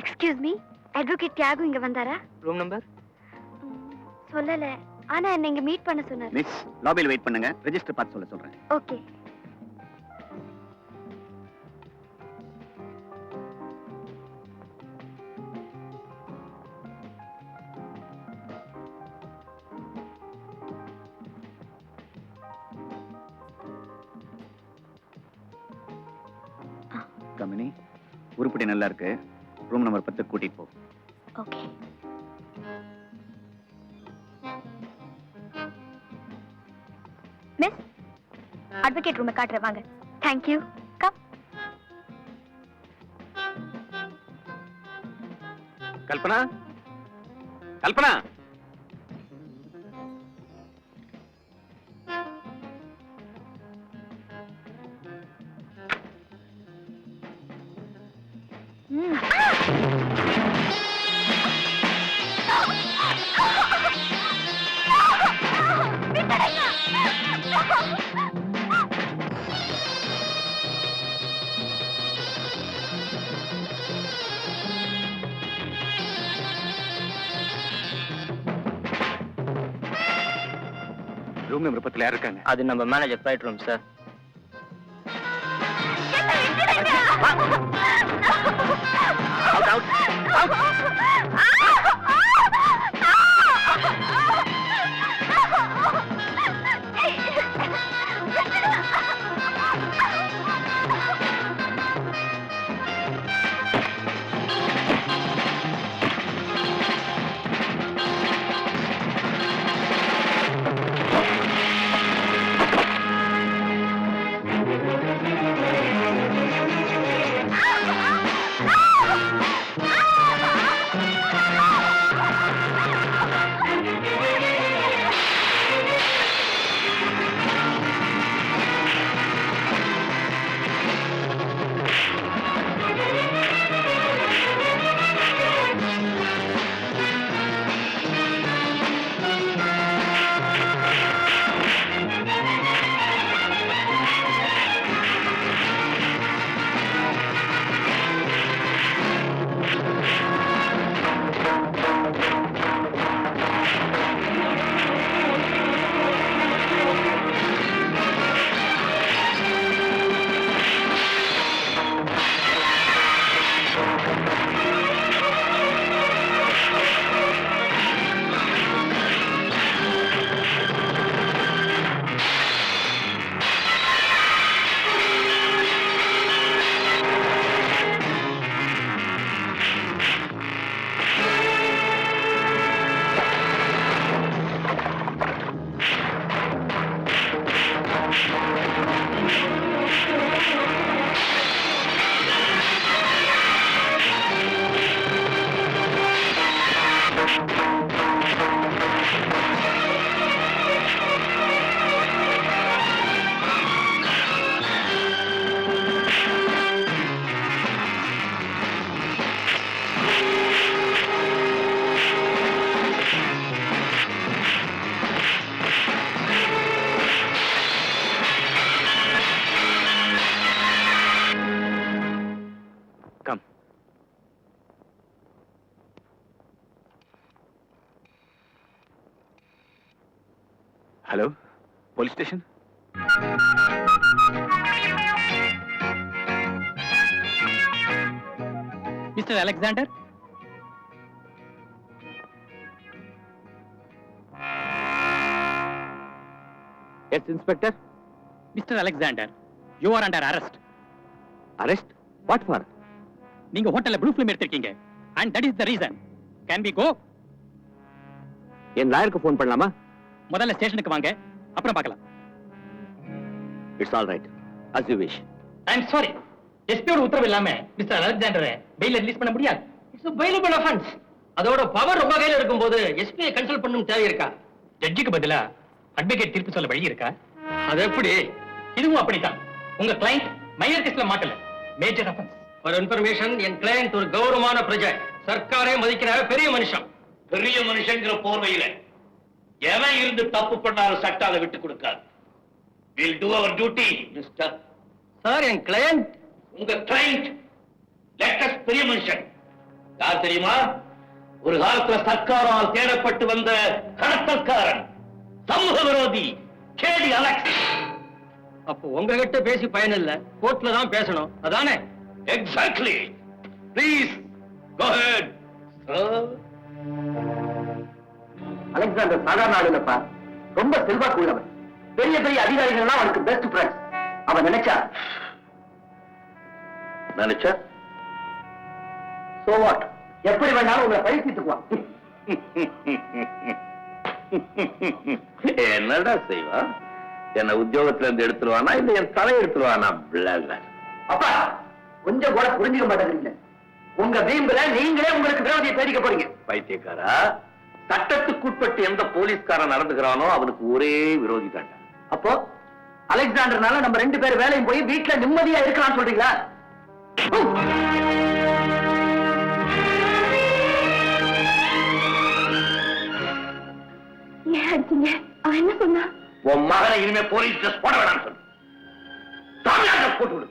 எக்ஸ்கியூஸ் மீ, அட்வொகேட் தியாகு இங்க வந்தாரா? ரூம் நம்பர் சொல்லல, ஆனா என்ன இங்க மீட் பண்ண சொன்னாரு. மிஸ், லாபியில் வெயிட் பண்ணுங்க, ரெஜிஸ்டர் பார்த்து சொல்றேன். ஓகே. கமினி, உருப்படி நல்லா இருக்கு. ரூம் நம்பர் 10 கூட்டிட்டு போ. ஓகே. மிஸ், அட்வொகேட் ரூமை காட்டுறேன் வாங்க. Thank you. Come. Kalpana, Kalpana. Room number 10 யார் இருக்காங்க? அது நம்ம manager flight room sir. Hello, police station. Mister Alexander, yes inspector. Mister Alexander, you are under arrest. Arrest? What for? நீங்க ஹோட்டல்ல ப்ளூ ஃபிலிம் எடுத்திருக்கீங்க and that is the reason. Can we go? என் லாயருக்கு phone பண்ணலாமா? முதல்ல ஸ்டேஷனுக்கு வாங்க, அப்புறம் பார்க்கலாம். It's all right, as you wish. I am sorry, எஸ்பியோட உத்தரவு இல்லாம மிஸ்டர் அலெக்சாண்டரை பெயில ரிலீஸ் பண்ண முடியாது. It's bailable offence. அதோட பவர் உங்க கையில இருக்கும்போது எஸ்பியை கன்சல்ட் பண்ணணும் தேவை இருக்கா? ஜட்ஜுக்கு பதிலா அட்வொகேட் தீர்ப்பு சொல்ல வழி இருக்கா? அது எப்படி? இதுவும் அப்படித்தான். உங்க கிளையண்ட் மைனர் கேஸ்ல மாட்டல, மேஜர் ஆஃபென்ஸ். ஒரு இன்ஃபர்மேஷன், என் கிளையண்ட் ஒரு கௌரவமான பிரஜை, சர்க்காரே மதிக்கிற பெரிய மனுஷன். பெரிய மனுஷங்கிற போர்வையில எவன் இருந்து தப்பு பண்ணாலும் சட்டம் அதை விட்டு கொடுக்காது. We'll do our duty, mister. Sir, N client. உங்க கிளையண்ட் லேட்டஸ்ட் பெரிய மனுஷன் யார் தெரியுமா? ஒரு காலத்துல சர்க்காரால் தேடப்பட்டு வந்த கடத்தல்காரன், சமூக விரோதி கேடி அலெக்ஸ். அப்போ உங்ககிட்ட பேசி பயன் இல்ல, கோர்ட்ல தான் பேசணும், அதானே? Exactly. Please go ahead. Alexander சாதாரண ஆளு இல்லப்பா, ரொம்ப செல்வாக்கு உள்ளவன். பெரிய பெரிய அதிகாரிகள்லாம் அவனுக்கு பெஸ்ட் ஃப்ரெண்ட்ஸ். அவன் நினைச்சா சோ வாட், எப்படி வேணாலும் உங்களை பழி தீர்த்துக்குவான். என்னடா செய்வா? என்ன உத்தியோகத்துல இருந்து எடுத்துருவானா இல்ல என் தலை எடுத்துருவானா? அப்பா, கொஞ்சம் கூட புரிஞ்சுக்க மாட்டேங்கிறீங்க. உங்க வீம்புல நீங்களே உங்களுக்கு விரோதியை தேடிக்க போறீங்க. பைத்தியக்காரா, சட்டத்துக்குட்பட்டு எந்த போலீஸ்காரன் நடந்துக்கிறானோ அவனுக்கு ஒரே விரோதி தாண்டா. அப்போ அலெக்சாண்டர்னால நம்ம 2 பேர் வேலையும் போய் வீட்டுல நிம்மதியா இருக்கலாம்னு சொல்றீங்களா? ஏன் அடிச்சீங்க? அவன் என்ன சொன்னா? உன் மகனை இனிமே போலீஸ் ட்ரெஸ் போட வேணாம்னு சொல்லு. சாமியார் ட்ரெஸ் போட்டு விடு.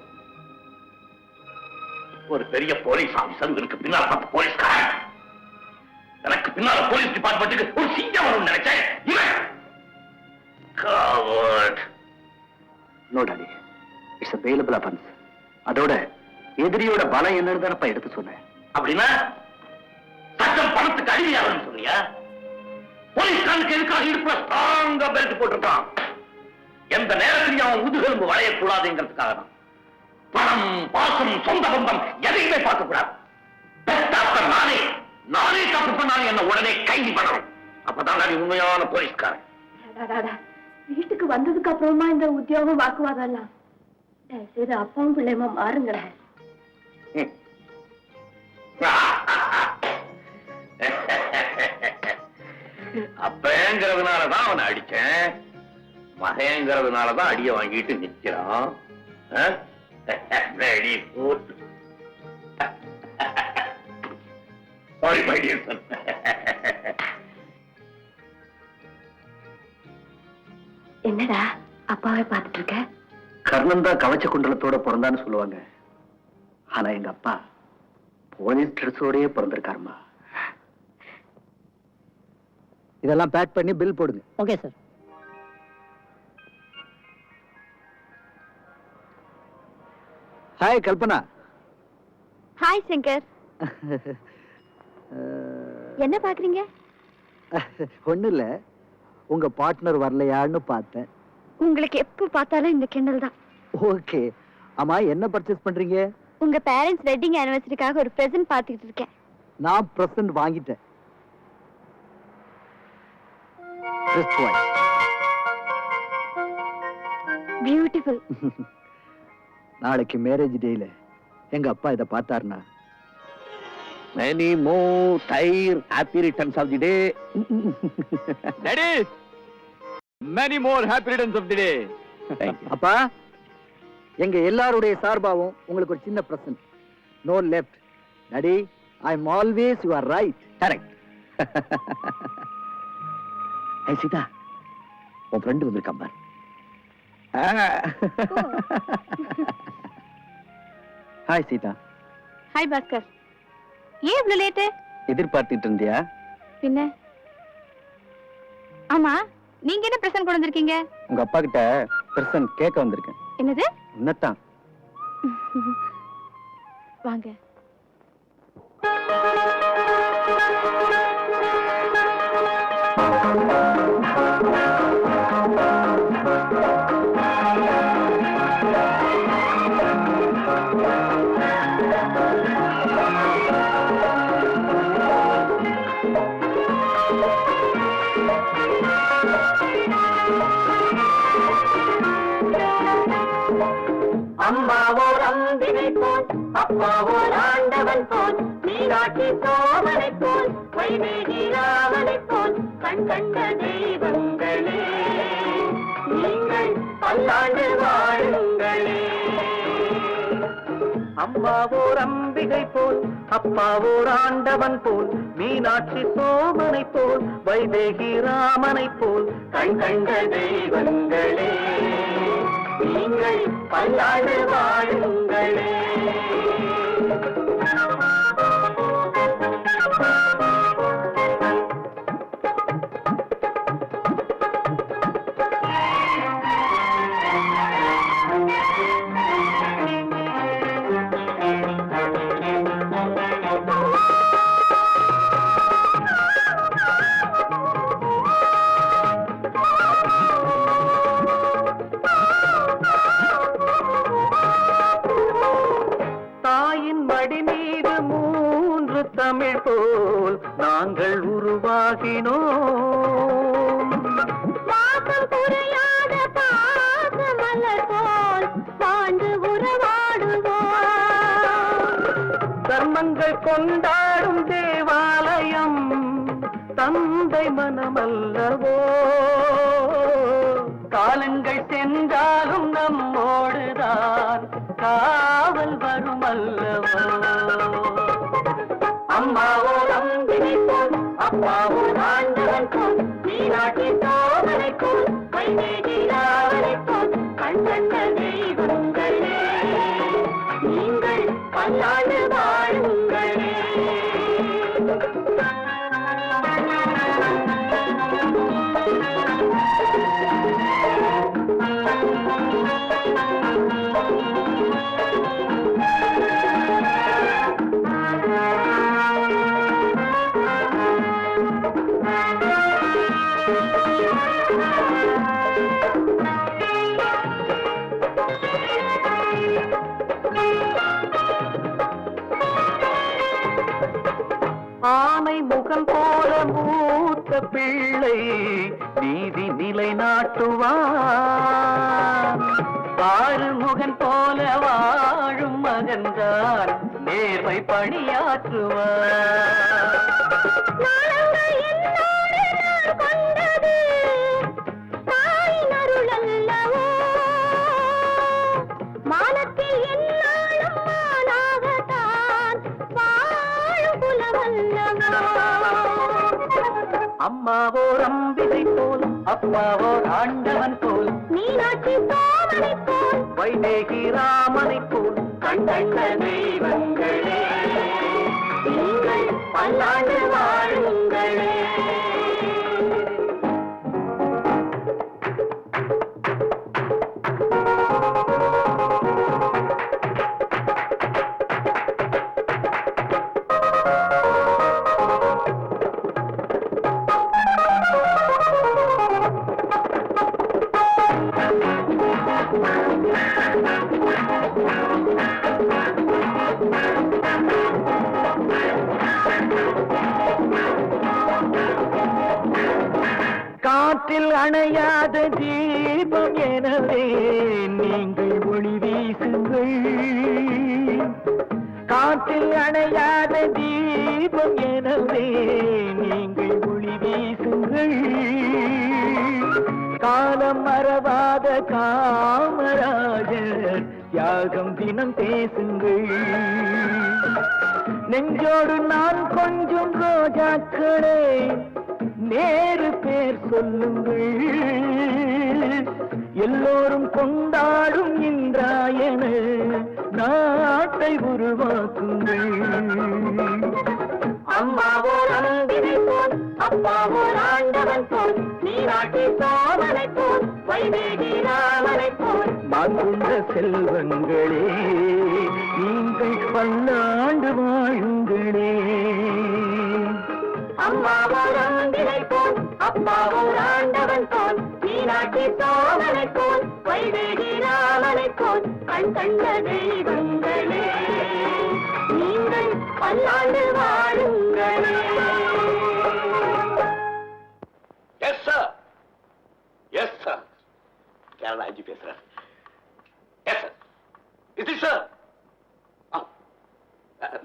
ஒரு பெரிய போலீஸ் ஆபீசர் இவருக்கு பின்னால பார்த்து போலீஸ்காரன். எனக்கு பின்னால போலீஸ் டிபார்ட்மெண்ட்டுக்கு ஒரு சிங்கம் வரும்னு நினைச்சேன். இவன் coward. No daddy, it's a bailable offense. அதோட எதிரியோட பலம் என்னன்னு தானப்பா எடுத்து சொன்னேன். அப்படின்னா சட்டம் பணத்துக்கு அடிமையாகன்னு சொல்றியா? போலீஸ்காரனுக்கு எதுக்காக இடுப்புல ஸ்ட்ராங்கா பெல்ட் போட்டிருக்கான்? எந்த நேரத்திலையும் அவன் முதுகெலும்பு வளையக்கூடாதுங்கிறதுக்காக தான். பணம், பாசம், சொந்த பந்தம் எதையுமே பார்க்க கூடாது. நானே தப்பு பண்ணாலும் என்ன உடனே கைது பண்ணணும். அப்பதான் நான் உண்மையான போலீஸ்காரன். வீட்டுக்கு வந்ததுக்கு அப்புறமா இந்த உத்தியோகம் வாக்குவாதம் எல்லாம் தயவுசெய்து அப்பாவும் பிள்ளையமா மாறுங்களேன். அப்பங்கிறதுனாலதான் அவனை அடிச்சேன், மகங்கிறதுனாலதான் அடிய வாங்கிட்டு நிக்கிறான். Very good. Sorry, my dear son. என்னடா அப்பாவை பார்த்துட்டு இருக்க? கர்ணன் தான் கவச்ச குண்டலத்தோட பிறந்தான்னு சொல்லுவாங்க. ஆனா எங்க அப்பா போலீஸ் ட்ரெஸ்ஸோடயே பிறந்திருக்காருமா. இதெல்லாம் பேக் பண்ணி பில் போடுங்க. Okay sir. Hi Kalpana. Hi Shankar. என்ன பாக்குறீங்க? ஒண்ணு இல்ல, உங்க பார்ட்னர் வரலையான்னு பார்த்தேன். உங்களுக்கு எப்ப பார்த்தாலும் இந்த கிண்டல் தான். ஓகே. ஆமா, என்ன பர்ச்சேஸ் பண்றீங்க? உங்க பேரண்ட்ஸ் வெட்டிங் ஆனிவர்சரிக்காக ஒரு பிரசன்ட் பார்த்துக்கிட்டு இருக்கேன். நான் பிரசன்ட் வாங்கிட்டேன். பியூட்டிஃபுல். நாளைக்கு மேரேஜ் டேல எங்க அப்பா இத பார்த்தாருன்னா Many more tire happy returns of the day. Daddy, many more happy returns of the day. அப்பா, எங்க எல்லாருடைய சார்பாவும் உங்களுக்கு ஒரு சின்ன present. No left. Daddy, I am always you are right. Correct. Hey Sita, உன் ஃப்ரெண்ட் வந்திருக்கான் பாரு. ஹாய் சீதா. ஹாய் பாஸ்கர். ஏன் இவ்வளவு லேட்டு? எதிர்பார்த்துட்டு இருந்தியா? பின்ன ஆமா, நீங்க என்ன பிரசன்ட் கொண்டு வந்திருக்கீங்க? உங்க அப்பா கிட்ட பிரசன்ட் கேட்க வந்திருக்கேன். என்னது? உன்னதான். வாங்க. அம்மாவோர் அம்பிகை போல், அப்பாவோர் ஆண்டவன் போல், மீனாட்சி சோமனை போல், வைதேகி ராமனை போல், கண் கண்ட தெய்வங்களே, நீங்கள் பல்லாண்டு வாழுங்களே. அம்மாவோர் அம்பிகை போல், அப்பாவோர் ஆண்டவன் போல், மீனாட்சி சோமனை போல், வைதேகி ராமனை போல், கண் கண்ட தெய்வங்களே, நீங்கள் பல்லாண்டு வாழுங்களே. தமிழ் போல் நாங்கள் உருவாகினோம். பாசம் புரியாத பாசமலர் போல் வாழ்ந்து உறவாடுவோம். தர்மங்கள் தெய்வங்கள் கொண்டாடும் தேவாலயம் தந்தை மனமல்லவோ, காலங்கள் சென்றாலும் நம்மோடுதான் காவல் வரும் அல்லவோ. அம்மாவோ நம்பினை போல் அப்பாவோ ஆண்டவன் போல் நீராட்டி சோதனை போல் கைநேகிராவனை போல் கண்கண்ட தெய்வங்களே நீங்கள் பல்லாண்டு வாழுங்களே. ஆமை முகம் போல மூத்த பிள்ளை நீதி நிலைநாட்டுவான், ஆறுமுகன் போல வாழும் மகன்தான் நேர்மை பணியாற்றுவான். அம்மாவோ அம்பிகை போல் அப்பாவோ ஆண்டவன் போல் மீனாட்சி சோமனை போல் வைதேகி ராமனை போல் கண்கண்ட தெய்வங்களே நீங்கள் பல்லாண்டு வாழுங்களே. காற்றில் அணையாத தீபம் எனவே நீங்கள் ஒளி வீசுங்கள், காற்றில் அணையாத தீபம் எனவே நீங்கள் ஒளி வீசுங்கள். காலம் மறவாத காமராஜர் தியாகம் தினம் பேசுங்கள். நெஞ்சோடு நான் கொஞ்சம் ரோஜாக்களே நேரு பேர் சொல்லுங்கள், எல்லோரும் கொண்டாடும் இன்றாயன நாட்டை உருவாக்குங்கள். அம்மாவோ நம்பினை போல் அப்பாவோ ஆண்டவன் போல் நீராட்டி சோமனை போல் வைதேகி ராமனை போல் மாற்றுண்ட செல்வங்களே நீங்கள் பல்லாண்டு வாழுங்களே. அம்மாவோ நம்பினை போல் அப்பாவோ ஆண்டவன் போல் மீனாட்சி சோமனை போல் வைதேகி ராமனை போல் கண் கண்ட தெய்வங்களே நீங்கள் பல்லாண்டு வாழுங்களே. Yes sir, yes sir, Kerala IG பேசுறேன். எஸ் சார், இது சார்.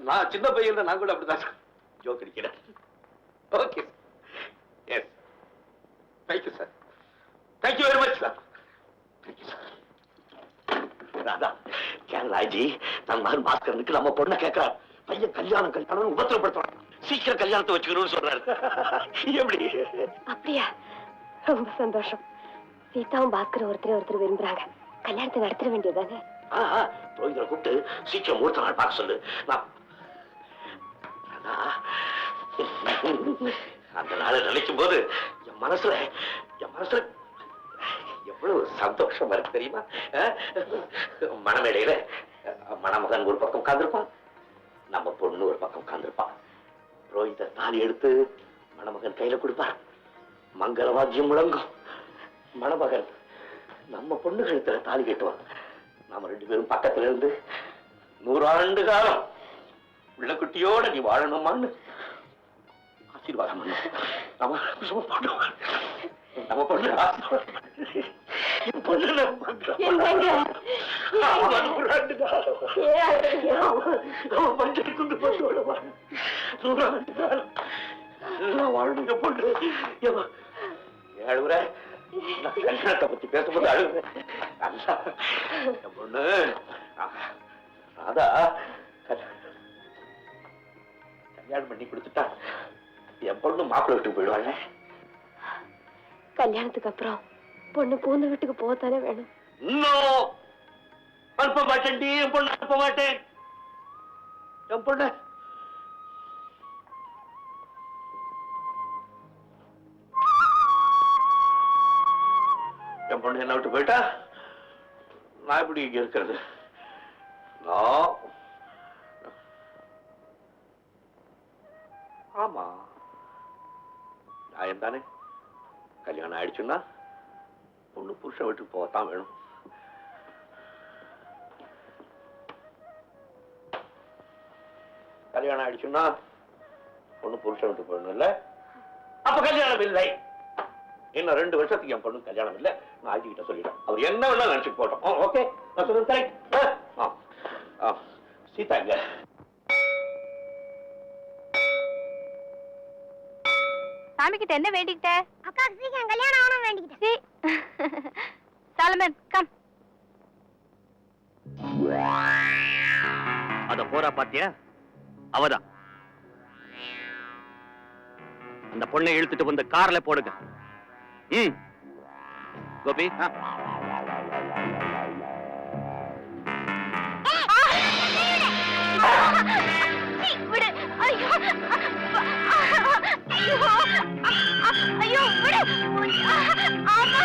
நான் சின்ன பையன், நான் கூட அப்படிதான் சார் ஜோக் அடிக்கிறேன். Okay yes, thank you sir, thank you very much sir, thank you sir. Radha, Kerala IG நம்ம மகன் பாஸ்கரனுக்கு நம்ம பொண்ணை கேட்கிறார். பையன் கல்யாணம் கல்யாணம் உபத்திரப்படுத்துறான், சீக்கிரம் கல்யாணத்தை வச்சுக்கணும்னு சொல்றாரு. எப்படி? அப்படியா? ரொம்ப சந்தோஷம். சீதாவும் பாஸ்கர் ஒருத்தர் விரும்புறாங்க, கல்யாணத்தை நடத்த வேண்டியதானே? புரோகிதரை கூப்பிட்டு சீக்கிரம் மூர்த்த நாள் பார்க்க சொல்லு. அந்த நாளை நினைக்கும் போது என் மனசுல எவ்வளவு சந்தோஷமா இருக்கு தெரியுமா? மணமேடையில மணமகன் ஒரு பக்கம் உட்கார்ந்துருப்பான், நம்ம பொண்ணு ஒரு பக்கம் உட்கார்ந்துருப்பான். புரோகிதர் தாலி எடுத்து மணமகன் கையில கொடுப்பார், மங்களவாத்தியம் முழங்கும். மணமகன் நம்ம பொண்ணு கழுத்துல தாலி கட்டுவான். நாம ரெண்டு பேரும் பக்கத்துல இருந்து 100 ஆண்டு காலம் உள்ள குட்டியோட நீ வாழணுமான்னு ஆசீர்வாதம் பண்ண. நம்ம பொண்ணு மஞ்சள் குண்டு போட்டு வாழ்ந்துங்க பொண்ணு அழுகுற கல்யாணத்தை பத்தி பேசும்போது அழுகுறேன் பொண்ணு ராதா கல்யாணம் பண்ணி கொடுத்துட்டா என் பொண்ணு மாப்பிள்ளை வீட்டுக்கு போயிடுவாங்க. கல்யாணத்துக்கு அப்புறம் பொண்ணு பூந்த வீட்டுக்கு போகத்தானே வேணும். இன்னும் அனுப்ப மாட்டேன், என் பொண்ணு அனுப்ப மாட்டேன். என் பொண்ணு என் பொண்ணு என்ன விட்டு போயிட்டா நான் எப்படி இங்க இருக்கிறது? ஆமா நான் தானே கல்யாணம் ஆயிடுச்சுன்னா பொண்ணு புருஷன் வீட்டுக்கு போகத்தான் வேணும். கல்யாணம் ஆயிடுச்சுன்னா பொண்ணு புருஷன் வீட்டுக்கு போயிடணும் இல்ல? அப்ப கல்யாணம் இல்லை. இன்னும் 2 வருஷத்துக்கு என் பொண்ணு கல்யாணம் இல்லை. நான் ஆஜி கிட்ட சொல்லிட்டேன். அவர் என்ன வேணா நினைச்சுட்டு போட்டோம். ஓகே நான் சொல்றேன். சீதா இங்க சாமி கிட்ட என்ன வேண்டிக்கிட்ட? அக்கா சீக்கிரம் கல்யாணம் ஆகணும் வேண்டிக்கிட்டேன். சாலமன் கம். அத போறா பாத்தியா? அவதான் அந்த பொண்ணை இழுத்துட்டு வந்து கார்ல போடுங்க. கோபி விடு. ஐயோ ஐயோ ஐயோ விடு. அம்மா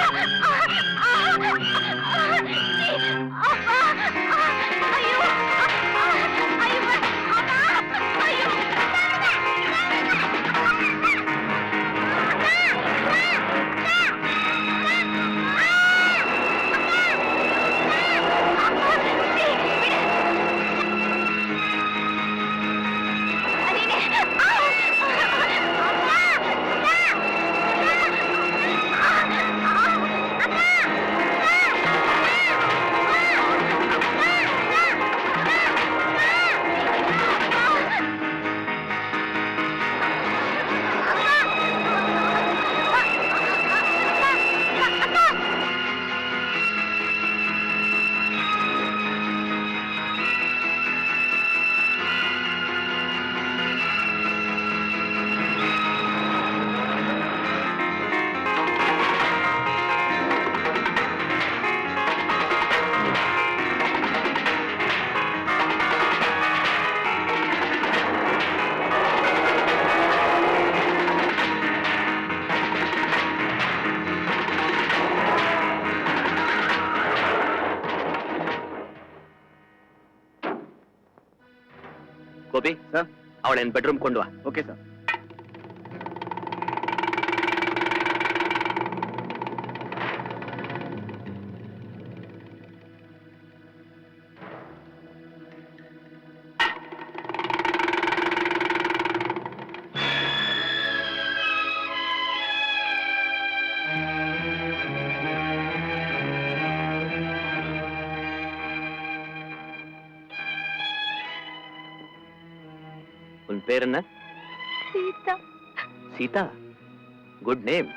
அப்பா ஐயோ ஐயோ அம்மா ஐயோ கோபி அவளை என் பெட்ரூம் கொண்டு வா. Okay sir. உன் பேர் என்ன? சீதா. Sita, good name.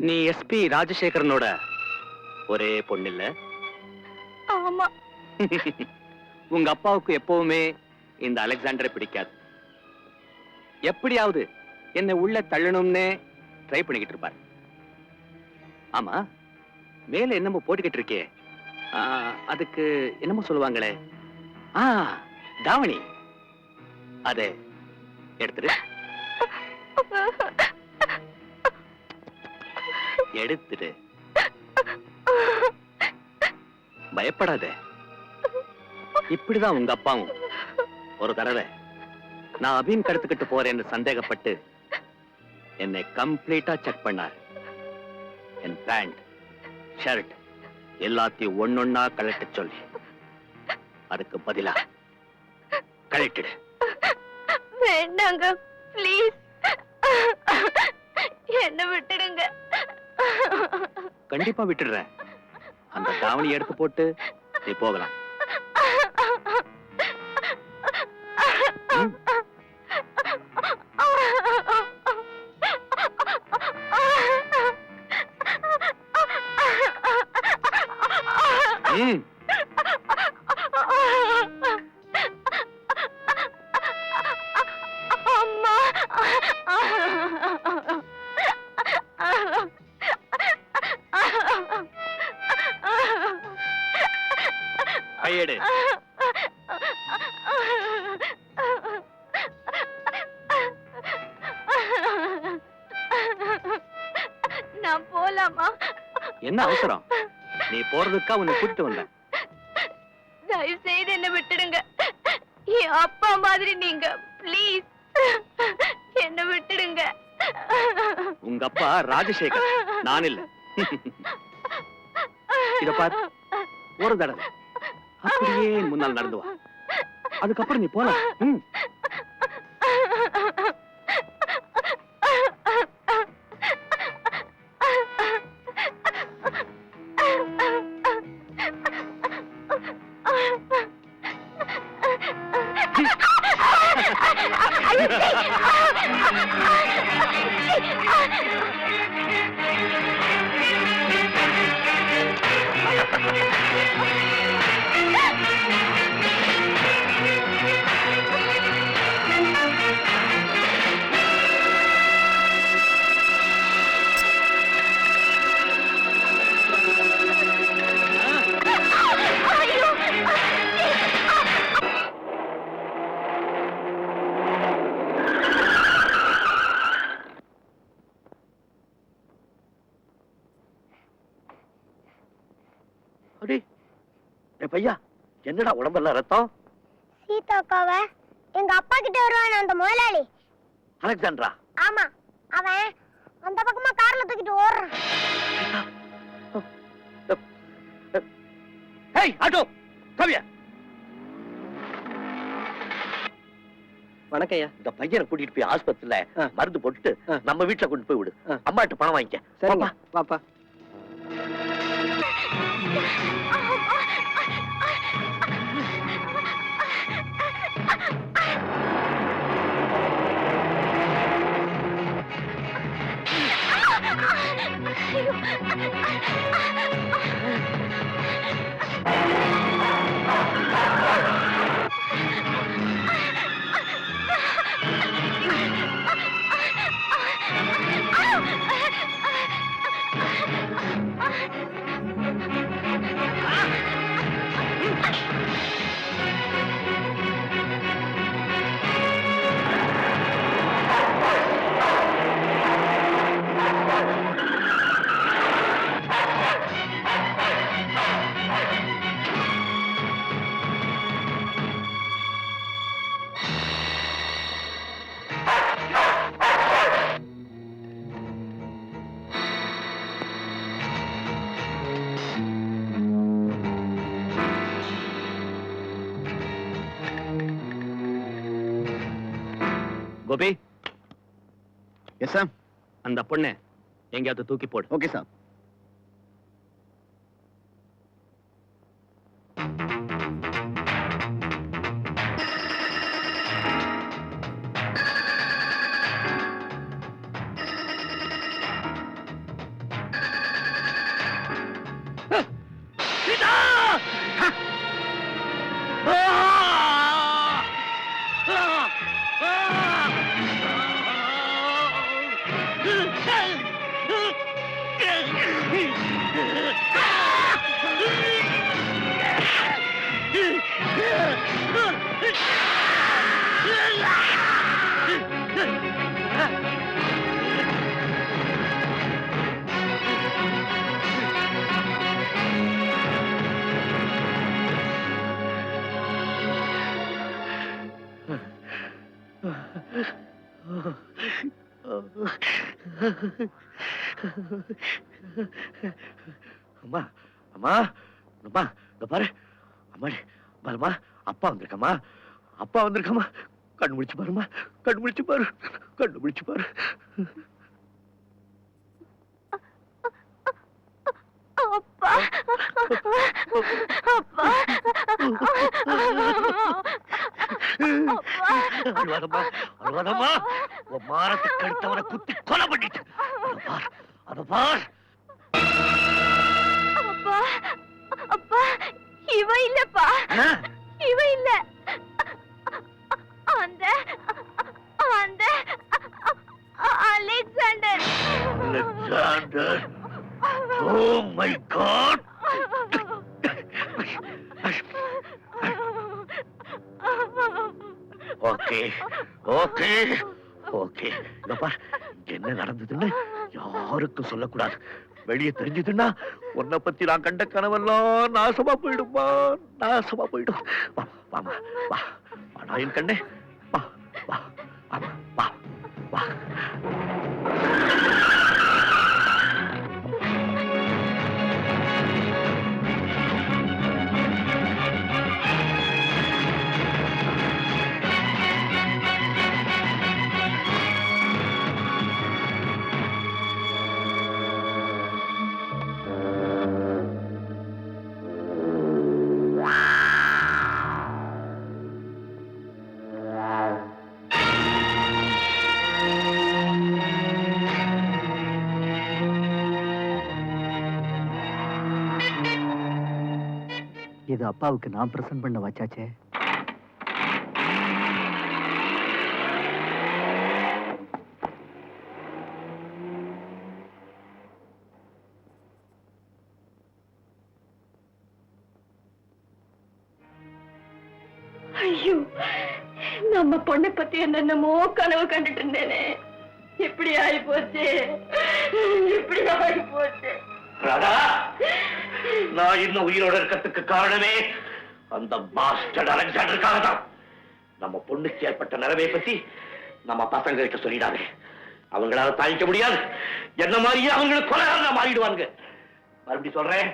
நீ எஸ்பி ராஜசேகரனோட ஒரே பொண்ணு இல்ல? ஆமா. உங்க அப்பாவுக்கு எப்பவுமே இந்த அலெக்சாண்டரை பிடிக்காது. எப்படியாவது என்னை உள்ள தள்ளணும்னு ட்ரை பண்ணிக்கிட்டு இருப்பார். ஆமா, மேல என்னமோ போட்டுக்கிட்டு இருக்கே, அதுக்கு என்னமோ சொல்லுவாங்களே, தாவணி, அத எடுத்துரு. எடுத்துடு, பயப்படாத. இப்படிதான் உங்க அப்பாவும் ஒரு தடவை நான் அபீன் கடத்துக்கிட்டு போறேன்னு சந்தேகப்பட்டு என்னை கம்ப்ளீட்டா செக் பண்ணார். என் பேண்ட், ஷர்ட் எல்லாத்தையும் ஒன்னொன்னா கழட்ட சொல்லி, அதுக்கு பதிலா கழட்டிடு. வேண்டாங்க ப்ளீஸ். என்ன விட்டுடுங்க. கண்டிப்பா விட்டுடுறேன். அந்த தாவணி எடுத்து போட்டு நீ போகலாம். ம். அம்மா. கையெடு. நான் போலாமா? என்ன அவசரம்? நீ போறதுக்கா உன்னை கூட்டிட்டு வந்தேன். தயவு செய்து என்ன விட்டுடுங்க. என் அப்பா மாதிரி நீங்க, ப்ளீஸ் என்ன விட்டுடுங்க. உங்க அப்பா ராஜசேகர், நான் இல்ல. இத பாரு, ஒரு தடவை அப்படியே முன்னால் நடந்து வா. அதுக்கப்புறம் நீ போலாம். ம். அடே, டேய் பையா, என்னடா உடம்பெல்லாம் ரத்தம்? சீதாக்காவ எங்க அப்பா கிட்ட வருவான் அந்த முதலாளி. அலெக்சாண்ட்ரா? ஆமா, அவன் அந்த பக்கமா கார்ல தூக்கிட்டு ஓடுறான். ஏய் ஆட்டோ, கவியா. வணக்கம் ஐயா. இந்த பையனை கூட்டிட்டு போய் ஆஸ்பத்திரியில மருந்து போட்டுட்டு நம்ம வீட்டுல கொண்டு போய் விடு. அம்மாட்ட பணம் வாங்கிக்க. சரிங்க, பாப்பா. கோபி. Yes sir. அந்த பொண்ணு எங்கேயாவது தூக்கி போடு. Okay sir. அம்மா, அம்மா, அம்மா, இங்க பாரு. அம்மாடி, பாருமா, அப்பா வந்திருக்கம்மா. அப்பா வந்திருக்கம்மா. கண்ணு முடிச்சு பாருமா. கண்ணு முடிச்சு பாரு. கண்ணு முடிச்சு பாரு. அழுவாதம்மா, அழுவாதம்மா. உன் மானத்துக்கு அடுத்தவனை குத்தி கொலை பண்ணிட்டு அதை பார். அப்பா அப்பா இவ இல்லப்பா, இவ இல்ல, அந்த அந்த Alexander. Alexander. Oh my God. Okay okay okay. என்ன நடந்ததுன்னு யாருக்கும் சொல்லக்கூடாது. வெளியே தெரிஞ்சதுன்னா உன்னை பத்தி நான் கண்ட கனவெல்லாம் நாசமா போயிடுமா, நாசமா போயிடும். வா வாமா வா, வாடா என் கண்ணே, வா வா வா வா வா. இது அப்பாவுக்கு நான் பிரசன்ட் பண்ண வச்சாச்சே. ஐயோ, நம்ம பொண்ணை பத்தி என்னென்னமோ கனவு கண்டுட்டு இருந்தேனே, இப்படி ஆகி போச்சு, இப்படி ஆகி போச்சு. ராதா, நான் இன்னும் உயிரோட இருக்கிறதுக்கு காரணமே அந்த பாஸ்டர்ட் அலெக்சாண்டருக்காக தான். நம்ம பொண்ணுக்கு ஏற்பட்ட நிலைமை பத்தி நம்ம பசங்க கிட்ட சொல்லிடாதே. அவங்களால தாங்கிக்க முடியாது. என்ன மாதிரியே அவங்களுக்கு கொலைகாரனா மாறிடுவாங்க. மறுபடியும் சொல்றேன்,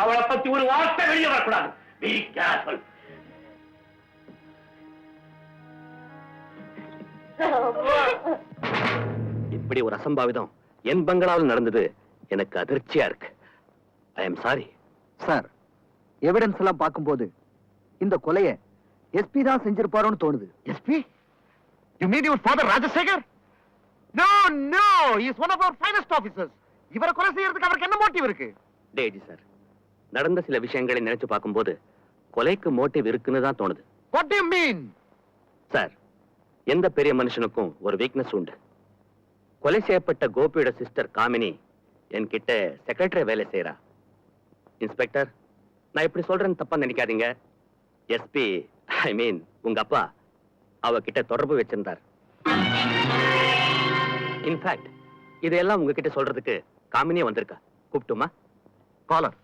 அவளை பத்தி ஒரு வார்த்தை வெளியே வரக்கூடாது. Be careful. இப்படி ஒரு அசம்பாவிதம் என் பங்களாவில் நடந்தது எனக்கு அதிர்ச்சியா இருக்கு. I am sorry sir. Evidence எல்லாம் பார்க்கும்போது இந்த கொலையை எஸ்பி தான் செஞ்சிருப்பாரோன்னு தோணுது. SP? You mean your father Rajasekhar? No, no, he is one of our finest officers. இவரை கொலை செய்யறதுக்கு அவருக்கு என்ன மோட்டிவ் இருக்கு? டேஜி சார், நடந்த சில விஷயங்களை நினைச்சு பார்க்கும்போது கொலைக்கு மோட்டிவ் இருக்குன்னு தான் தோணுது. What do you mean? Sir, எந்த பெரிய மனுஷனுக்கும் ஒரு வீக்னஸ் உண்டு. கொலை செய்யப்பட்ட கோபியோட சிஸ்டர் காமினி என்கிட்ட செக்ரட்டரி வேலை செய்யறா. இன்ஸ்பெக்டர், நான் இப்படி சொல்றேன்னு தப்பா நினைக்காதீங்க. எஸ்பி, ஐ மீன் உங்க அப்பா அவகிட்ட தொடர்பு வச்சிருந்தார். இன்ஃபேக்ட் இதெல்லாம் உங்ககிட்ட சொல்றதுக்கு காமினியே வந்திருக்கா. கூப்பிட்டுமா? காலர்.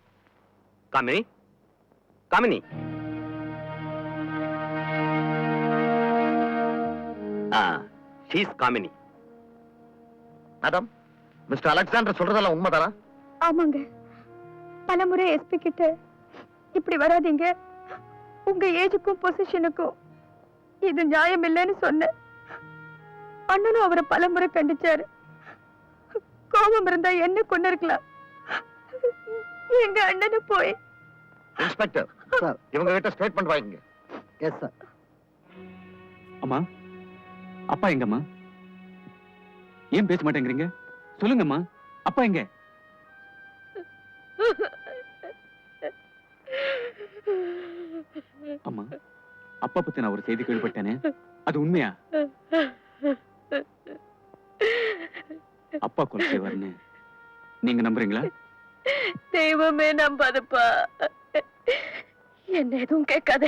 Kamini, Kamini. She's Kamini. Madam, mister Alexander சொல்றதெல்லாம் உண்மைதானா? ஆமாங்க. பலமுறை எஸ்பி கிட்ட இப்படி வராதீங்க, உங்க ஏஜுக்கும் பொசிஷனுக்கும் இது நியாயம் இல்லைன்னு சொன்ன. அண்ணனும் அவரை பலமுறை கண்டிச்சாரு. கோபம் இருந்தா என்ன கொண்டு இருக்கலாம். எங்க அண்ணனு போய். இன்ஸ்பெக்டர் சார், இவங்க கிட்ட ஸ்டேட்மெண்ட் வாங்கிங்க. Yes sir. அம்மா, அப்பா எங்கம்மா? ஏன் பேச மாட்டேங்கிறீங்க? சொல்லுங்கம்மா, அப்பா எங்க? அம்மா, அப்பா பத்தி நான் ஒரு செய்தி கேள்விப்பட்டேனே, அது உண்மையா? அப்பா கொலை செய்வார்னு நீங்க நம்புறீங்களா? தெய்வமே நம்பாதப்பா, என்ன எதுவும் கேட்காத.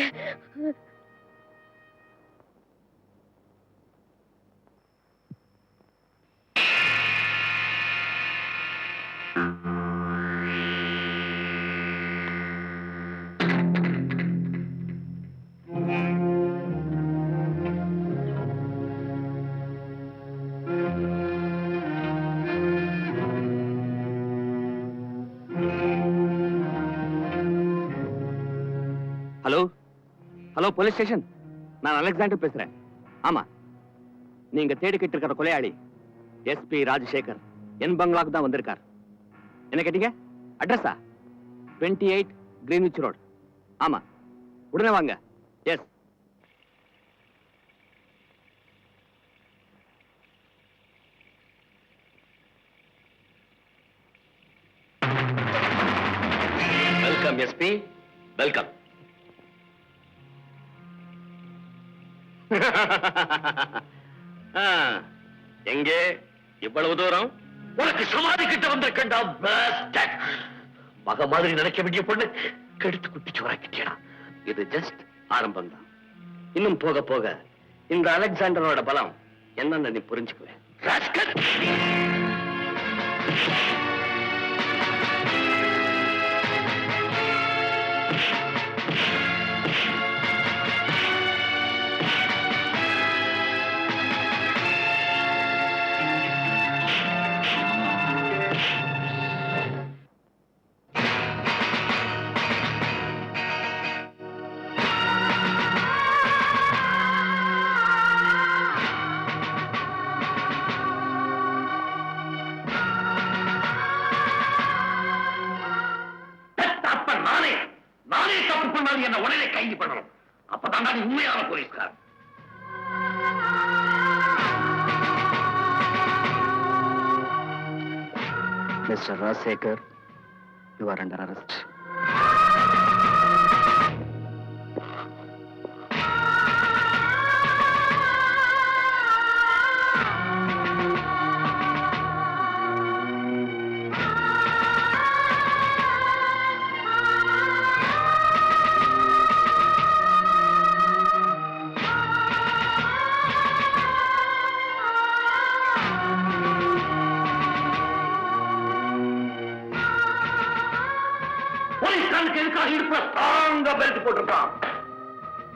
Hello hello, police station. நான் அலெக்சாண்டர் பேசுறேன். ஆமா, நீங்க தேடிக்கிட்டு இருக்கிற கொலையாளி எஸ்பி ராஜசேகர் என் பங்களாக்கு தான் வந்திருக்கார். என்ன கேட்டீங்க? அட்ரஸா? 28 கிரீன்விச் ரோடு. ஆமா, உடனே வாங்க. எஸ். Welcome SP, welcome. எங்கே இவ்வளவு தூரம்? உனக்கு சமாதி கிட்ட வந்திருக்கா? மக மாதிரி நினைக்க வேண்டிய பொண்ணு கெடுத்து குட்டி சோறாக்கிட்டா. இது ஜஸ்ட் ஆரம்பம் தான். இன்னும் போக போக இந்த அலெக்சாண்டரோட பலம் என்னன்னு நீ புரிஞ்சுக்குவேன். என்ன உடனே கைது பண்ணணும். அப்பதான் நான் உண்மையான போலீஸ்கார். Mister Rajasekar, you are under arrest.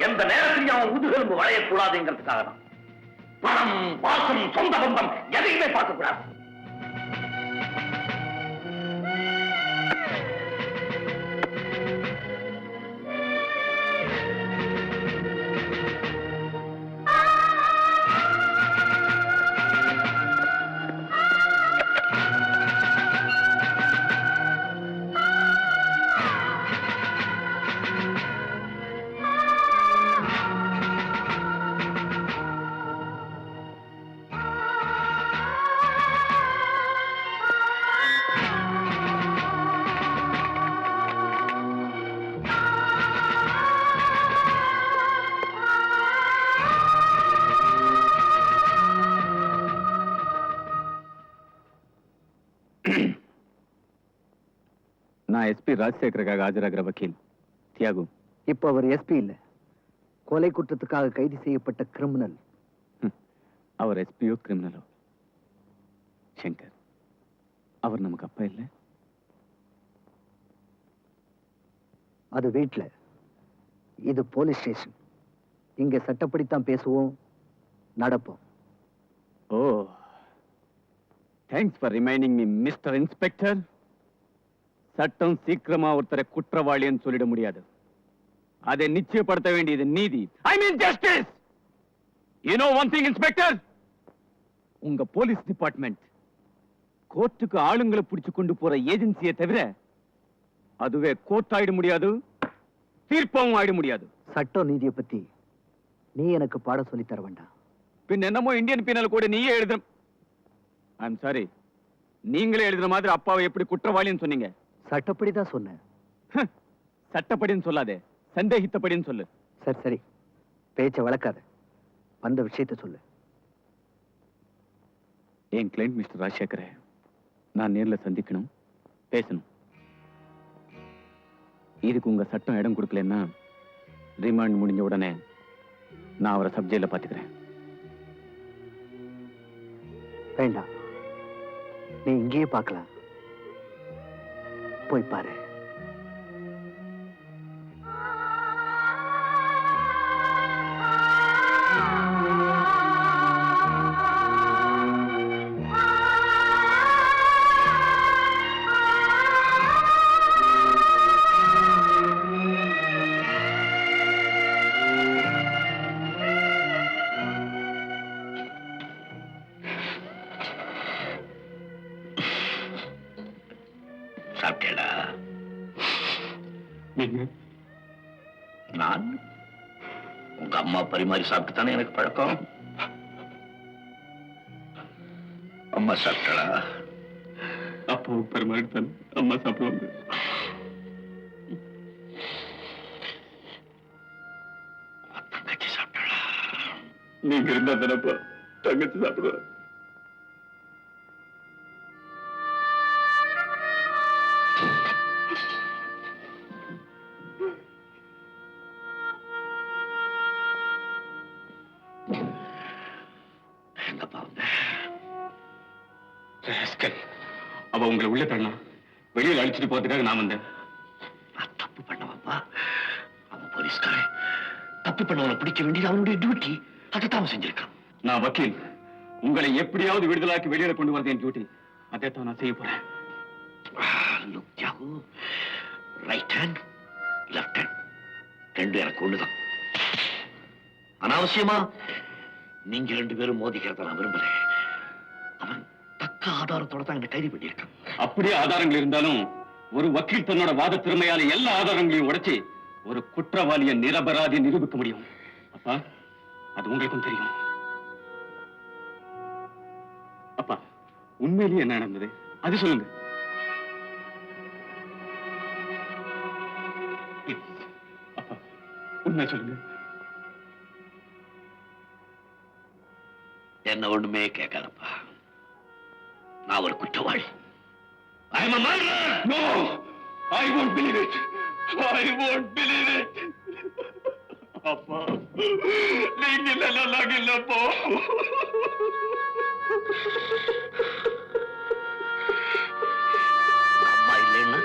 எந்த நேரத்திலையும் அவன் முதுகெலும்பு வளையக்கூடாதுங்கிறதுக்காக தான். பணம், பாசம், சொந்த பந்தம் எதையுமே பார்க்க கூடாது. நான் எஸ்பி ராஜசேகருக்காக ஆஜராகிற வக்கீல் தியாகு. இப்போ அவர் எஸ்பி இல்ல, கொலை குற்றத்துக்காக கைது செய்யப்பட்ட கிரிமினல். அவர் எஸ்பியோ கிரிமினலோ? சங்கர், அவர் நமக்கு அப்பா இல்ல? அது வீட்ல, இது போலீஸ் ஸ்டேஷன். இங்க சட்டப்படித்தான் பேசுவோம், நடப்போம். Oh, thanks for reminding me mister inspector. சட்டம் சீக்கிரமா ஒருத்தரை குற்றவாளின்னு சொல்லிட முடியாது. அதை நிச்சயப்படுத்த வேண்டியது நீதி. I mean justice. You know one thing inspector, உங்க போலீஸ் டிபார்ட்மெண்ட் கோர்ட்டுக்கு ஆளுங்களை பிடிச்சு கொண்டு போற ஏஜென்சியை தவிர அதுவே கோர்ட் ஆயிட முடியாது, தீர்ப்பமும் ஆயிட முடியாது. சட்டம் நீதியை பத்தி நீ எனக்கு பாட சொல்லி தர வேண்டாம். பின் என்னமோ இந்தியன் பீனல் கூட நீயே எழுதுற. ஐ எம் சாரி, நீங்களே எழுதுற மாதிரி அப்பாவை எப்படி குற்றவாளின்னு சொன்னீங்க? சட்டப்படிதான் சொன்னேன். சட்டப்படின்னு சொல்லாதே, சந்தேகித்தபடின்னு சொல்லு. சரி சரி, பேச்ச வளர்க்காத, வந்த விஷயத்தை சொல்லு. என் கிளைண்ட் மிஸ்டர் ராஜசேகரை நான் நேர்ல சந்திக்கணும், பேசணும். இதுக்கு உங்க சட்டம் இடம் கொடுக்கலன்னா ரிமாண்ட் முடிஞ்ச உடனே நான் அவரை சப்ஜெக்ட்ல பாத்துக்கிறேன். வேண்டாம், நீ இங்கேயே பார்க்கலாம், போய் பாரு. சாப்பிட்டேடா? நீ நீங்க நான் உங்க அம்மா பரிமாறி சாப்பிட்டு தானே எனக்கு பழக்கம். அம்மா சாப்பிட்டா அப்பாவுக்கு பரிமாறித்தான் அம்மா சாப்பிடுவாங்க. தங்கச்சி சாப்பிட்டா நீங்க இருந்தா தானப்பா தங்கச்சி சாப்பிடுவா. அவ உங்களை உள்ள தள்ளா வெளியில் அழிச்சிட்டு போறதுக்காக நான் வந்தேன். நான் தப்பு பண்ணவப்பா. அவன் போலீஸ்காரன். தப்பு பண்ணவனை பிடிக்க வேண்டியது அவனுடைய டியூட்டி. அதைத்தான் செஞ்சிருக்கான். நான் வக்கீல். உங்களை எப்படியாவது விடுதலாக்கி வெளியில கொண்டு வரது என் டியூட்டி. அதைத்தான் நான் செய்ய போறேன். ரைட் ஹேண்ட் லெஃப்ட் ஹேண்ட் ரெண்டு எனக்கு ஒண்ணுதான். அனாவசியமா நீங்க ரெண்டு பேரும் மோதிக்கிறத நான் விரும்புறேன். அவன் தக்க ஆதாரத்தோட தான் என்ன கைது பண்ணியிருக்கான். அப்படியே ஆதாரங்கள் இருந்தாலும் ஒரு வக்கீல் தன்னோட வாத திறமையால எல்லா ஆதாரங்களையும் உடைச்சு ஒரு குற்றவாளியை நிரபராதி நிரூபிக்க முடியும். அப்பா அது உங்களுக்கும் தெரியும். அப்பா உண்மையிலேயே என்ன நடந்தது அது சொல்லுங்க. அப்பா உண்மை சொல்லுங்க. என்ன ஒண்ணுமே கேட்காதப்பா. நான் ஒரு குற்றவாளி. I am a murderer. No, I won't believe it. I won't believe it. அப்பா நீங்க நல்லா இல்லப்பா. அம்மா இல்லைன்னா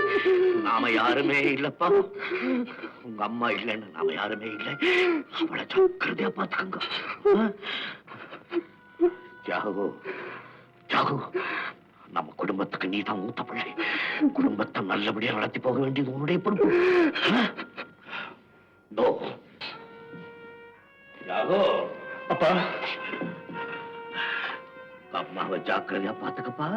நாம யாருமே இல்லப்பா. உங்க அம்மா இல்லைன்னா நாம யாருமே இல்லை. அவளை ஜாக்கிரதையா பாத்துக்கோங்க. ஜாகு ஜாகு நம்ம குடும்பத்துக்கு நீ தான் மூத்த பிள்ளை. குடும்பத்தை நல்லபடியா நடத்தி போக வேண்டியது உன்னுடைய பொறுப்பு. அப்பா அம்மாவை ஜாக்கிரதையா பாத்துக்கப்பா.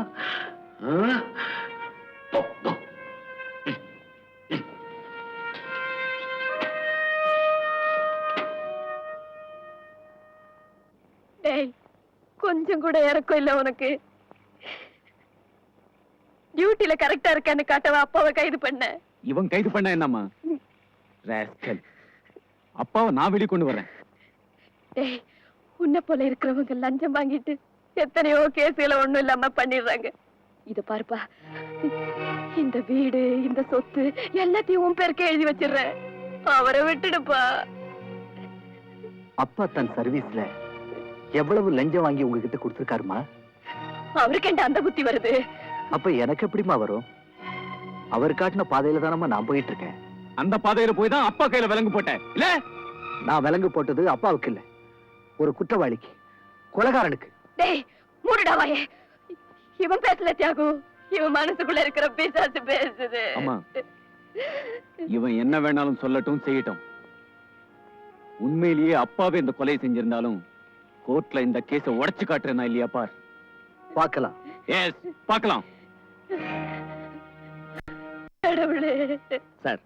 கொஞ்சம் கூட இறக்கம் இல்ல உனக்கு. டியூட்டில கரெக்டா இருக்கான்னு காட்டவா அப்பாவை கைது பண்ண. இவன் கைது பண்ண என்னம்மா? அப்பாவை நான் வெளியே கொண்டு வரேன். உன்னை போல இருக்கிறவங்க லஞ்சம் வாங்கிட்டு எத்தனையோ கேஸ்களை ஒண்ணும் இல்லாம பண்ணிடுறாங்க. இத பாருப்பா, இந்த வீடு இந்த சொத்து எல்லாத்தையும் உன் பேருக்கே எழுதி வச்சிடுறேன். அவரை விட்டுடுப்பா. அப்பா தன் சர்வீஸ்ல எவ்வளவு லஞ்சம் வாங்கி உங்ககிட்ட கொடுத்திருக்காருமா? அவருக்கு என்ன அந்த புத்தி வருது? அப்ப எனக்கு எப்படிமா வரும்? அவர் காட்டின பாதையில தானம்மா நான் போயிட்டு இருக்கேன். அந்த பாதையில போய் தான் அப்பா கையில விலங்கு போட்டேன். இல்ல நான் விலங்கு போட்டது அப்பாவுக்கு இல்ல, ஒரு குற்றவாளிக்கு, கொலைகாரனுக்கு. டேய் மூடுடா வாயே. இவன் பேசல தியாகு, இவன் மனசுக்குள்ள இருக்கிற பிசாசு பேசுது. அம்மா இவன் என்ன வேணாலும் சொல்லட்டும் செய்யட்டும். உண்மையிலேயே அப்பாவே இந்த கொலை செஞ்சிருந்தாலும் கோர்ட்ல இந்த கேஸ உடைச்சு காட்டுறேனா இல்லையா பார். பார்க்கலாம். எஸ் பார்க்கலாம். சார்,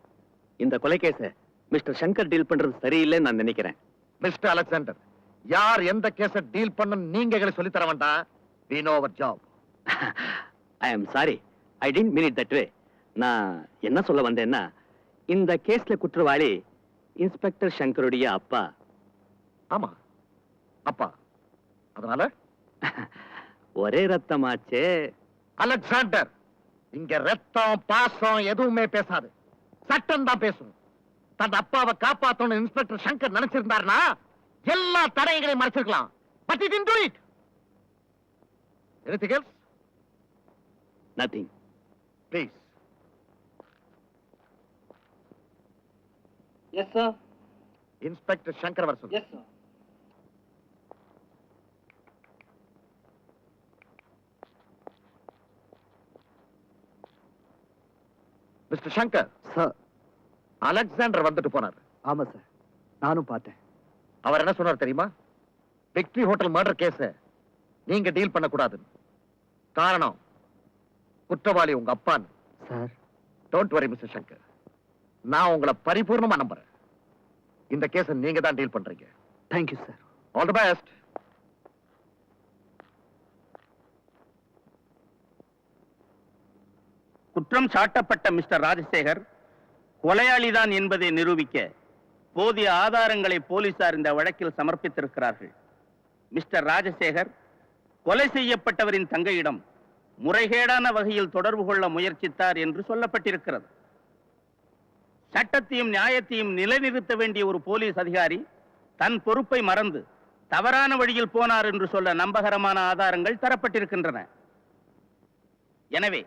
இந்த கொலை கேஸ மிஸ்டர் சங்கர் டீல் பண்றது சரியில்லைன்னு நான் நினைக்கிறேன். மிஸ்டர் அலெக்சாண்டர், யார் எந்த கேஸ டீல் பண்ண நீங்க எங்களுக்கு சொல்லி தர வேண்டாம். We know our job. I am sorry, I didn't mean it that way. நான் என்ன சொல்ல வந்தேன்னா, இந்த கேஸ்ல குற்றவாளி இன்ஸ்பெக்டர் சங்கருடைய அப்பா. ஆமா அப்பா. அதனால ஒரே ரத்தமாச்சே. அலெக்சாண்டர், இங்க ரத்தம் பாசம் எதுவுமே பேசாது, சட்டம் தான் பேசும். தன் அப்பாவை காப்பாத்தணும் இன்ஸ்பெக்டர் சங்கர் நினைச்சிருந்தாருன்னா எல்லா தடயங்களையும் மறைச்சிருக்கலாம். But he didn't do it. Anything else? Nothing. Please. Yes, sir. Inspector Shankar வர சொல்லு. Yes, sir. Mister Shankar. Sir. Alexander வந்துட்டு போனார். ஆமா சார், நானும் பார்த்தேன். அவர் என்ன சொன்னார் தெரியுமா? விக்டரி ஹோட்டல் மர்டர் கேஸ நீங்க டீல் பண்ண கூடாது. காரணம் குற்றவாளி உங்க அப்பான்னு. Sir, don't worry mister Shankar. நான் உங்களை பரிபூர்ணமா நம்புறேன். இந்த கேஸை நீங்க தான் டீல் பண்றீங்க. Thank you sir. All the best. குற்றம் சாட்டப்பட்ட மிஸ்டர் ராஜசேகர் கொலையாளிதான் என்பதை நிரூபிக்க போதிய ஆதாரங்களை போலீசார் இந்த வழக்கில் சமர்ப்பித்திருக்கிறார்கள். மிஸ்டர் ராஜசேகர் கொலை செய்யப்பட்டவரின் தங்கையிடம் முறைகேடான வகையில் தொடர்பு கொள்ள முயற்சித்தார் என்று சொல்லப்பட்டிருக்கிறது. சட்டத்தையும் நியாயத்தையும் நிலைநிறுத்த வேண்டிய ஒரு போலீஸ் அதிகாரி தன் பொறுப்பை மறந்து தவறான வழியில் போனார் என்று சொல்ல நம்பகரமான ஆதாரங்கள் தரப்பட்டிருக்கின்றன. எனவே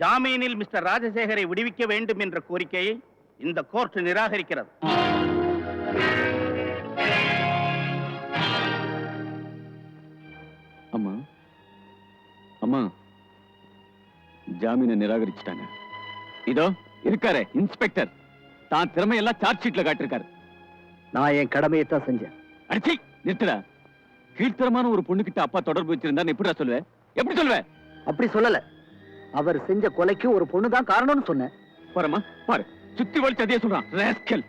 ஜாமீனில் மிஸ்டர் ராஜசேகரை விடுவிக்க வேண்டும் என்ற கோரிக்கையை இந்த கோர்ட் நிராகரிக்கிறது. அம்மா அம்மா ஜாமீனை நிராகரிச்சுட்டாங்க. இதோ இருக்காரு இன்ஸ்பெக்டர், தான் திறமையெல்லாம் சார்ஜ் ஷீட்ல காட்டிருக்காரு. நான் என் கடமையை தான் செஞ்சேன். அடிச்சி நிறுத்துடா. கீழ்த்தரமான ஒரு பொண்ணுகிட்ட அப்பா தொடர்பு வச்சிருந்தா எப்படிடா சொல்லுவேன்? எப்படி சொல்லுவேன்? அப்படி சொல்லல. அவர் செஞ்ச கொலைக்கு ஒரு பொண்ணு தான் காரணம்னு சொன்னேன். பாருமா பாரு, சுத்தி வலிச்சு அதே சொல்றான் ராஸ்கல்.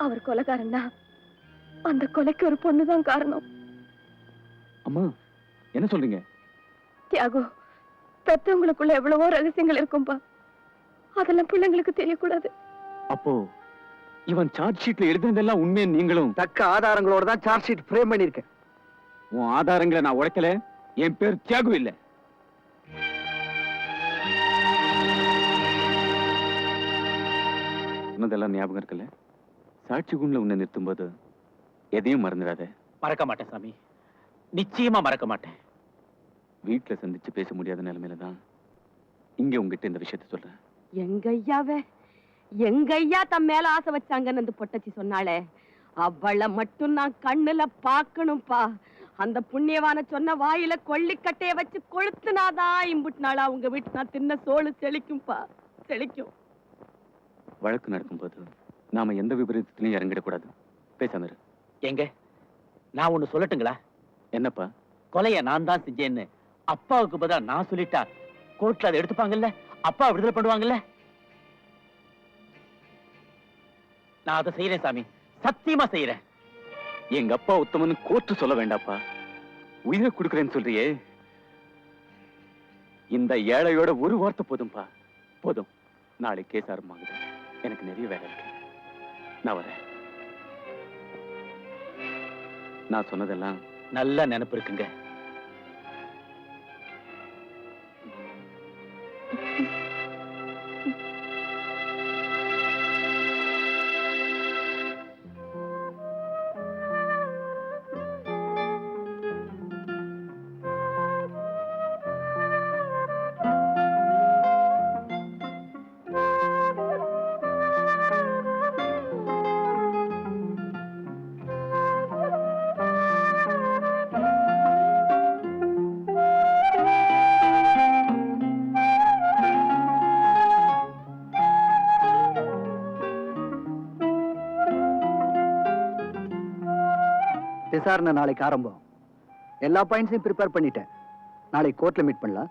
அவர் கொலைகாரன்னா அந்த கொலைக்கு ஒரு பொண்ணுதான் காரணம். அம்மா என்ன சொல்றீங்க? தியாகு, பெத்தவங்களுக்குள்ள எவ்வளவோ ரகசியங்கள் இருக்கும்பா, அதெல்லாம் பிள்ளைங்களுக்கு தெரியக்கூடாது. அப்போ இவன் சார்ஜ் ஷீட்ல எழுதுனதெல்லாம் உண்மையை நீங்களும் தக்க ஆதாரங்களோட தான் சார்ஜ் ஷீட் ஃப்ரேம் பண்ணிருக்கேன். உன் ஆதாரங்களை நான் உடைக்கல. என் பேர் தியாகு இல்ல. சொன்னதெல்லாம் ஞாபகம் இருக்குல்ல? சாட்சி குண்ல உன்னை நிறுத்தும் போது எதையும் மறந்துடாத. மறக்க மாட்டேன் சாமி, நிச்சயமா மறக்க மாட்டேன். வீட்டுல சந்திச்சு பேச முடியாத நிலைமையில தான் இங்க உங்ககிட்ட இந்த விஷயத்த சொல்றேன். எங்க ஐயா தம் மேல ஆசை வச்சாங்கன்னு அந்த பொட்டச்சி சொன்னாளே, அவளை மட்டும் நான் கண்ணுல பாக்கணும்பா. அந்த புண்ணியவான சொன்ன வாயில கொள்ளிக்கட்டைய வச்சு கொளுத்துனாதான் இம்புட்டு நாளா உங்க வீட்டு நான் தின்ன சோளு செழிக்கும்பா, செழிக்கும். வழக்கு நடக்கும்போது நாம எந்த விபரீதத்திலையும் இறங்கிடக்கூடாது. பேசாம இரு. எங்க நான் ஒண்ணு சொல்லட்டுங்களா? என்னப்பா? கொலைய நான் தான் செஞ்சேன்னு அப்பாவுக்கு பதிலா நான் சொல்லிட்டா கோர்ட்ல அதை எடுத்துப்பாங்கல்ல, அப்பா விடுதலை பண்ணுவாங்கல்ல. நான் அதை செய்யறேன் சாமி, சத்தியமா செய்யறேன். எங்க அப்பா உத்தமன்னு கோர்ட்டு சொல்ல வேண்டாப்பா. உயிரை கொடுக்கறேன்னு சொல்றியே, இந்த ஏழையோட ஒரு வார்த்தை போதும்பா, போதும். நாளை கேஸ் ஆரம்பமாகுது. எனக்கு நிறைய வேலை இருக்கு. நான் வரேன். நான் சொன்னதெல்லாம் நல்ல நினைப்பு இருக்குங்க. விசாரணை நாளைக்கு ஆரம்பம். எல்லா பாயிண்ட்ஸையும் ப்ரிப்பேர் பண்ணிட்டேன். நாளைக்கு கோர்ட்ல மீட் பண்ணலாம்.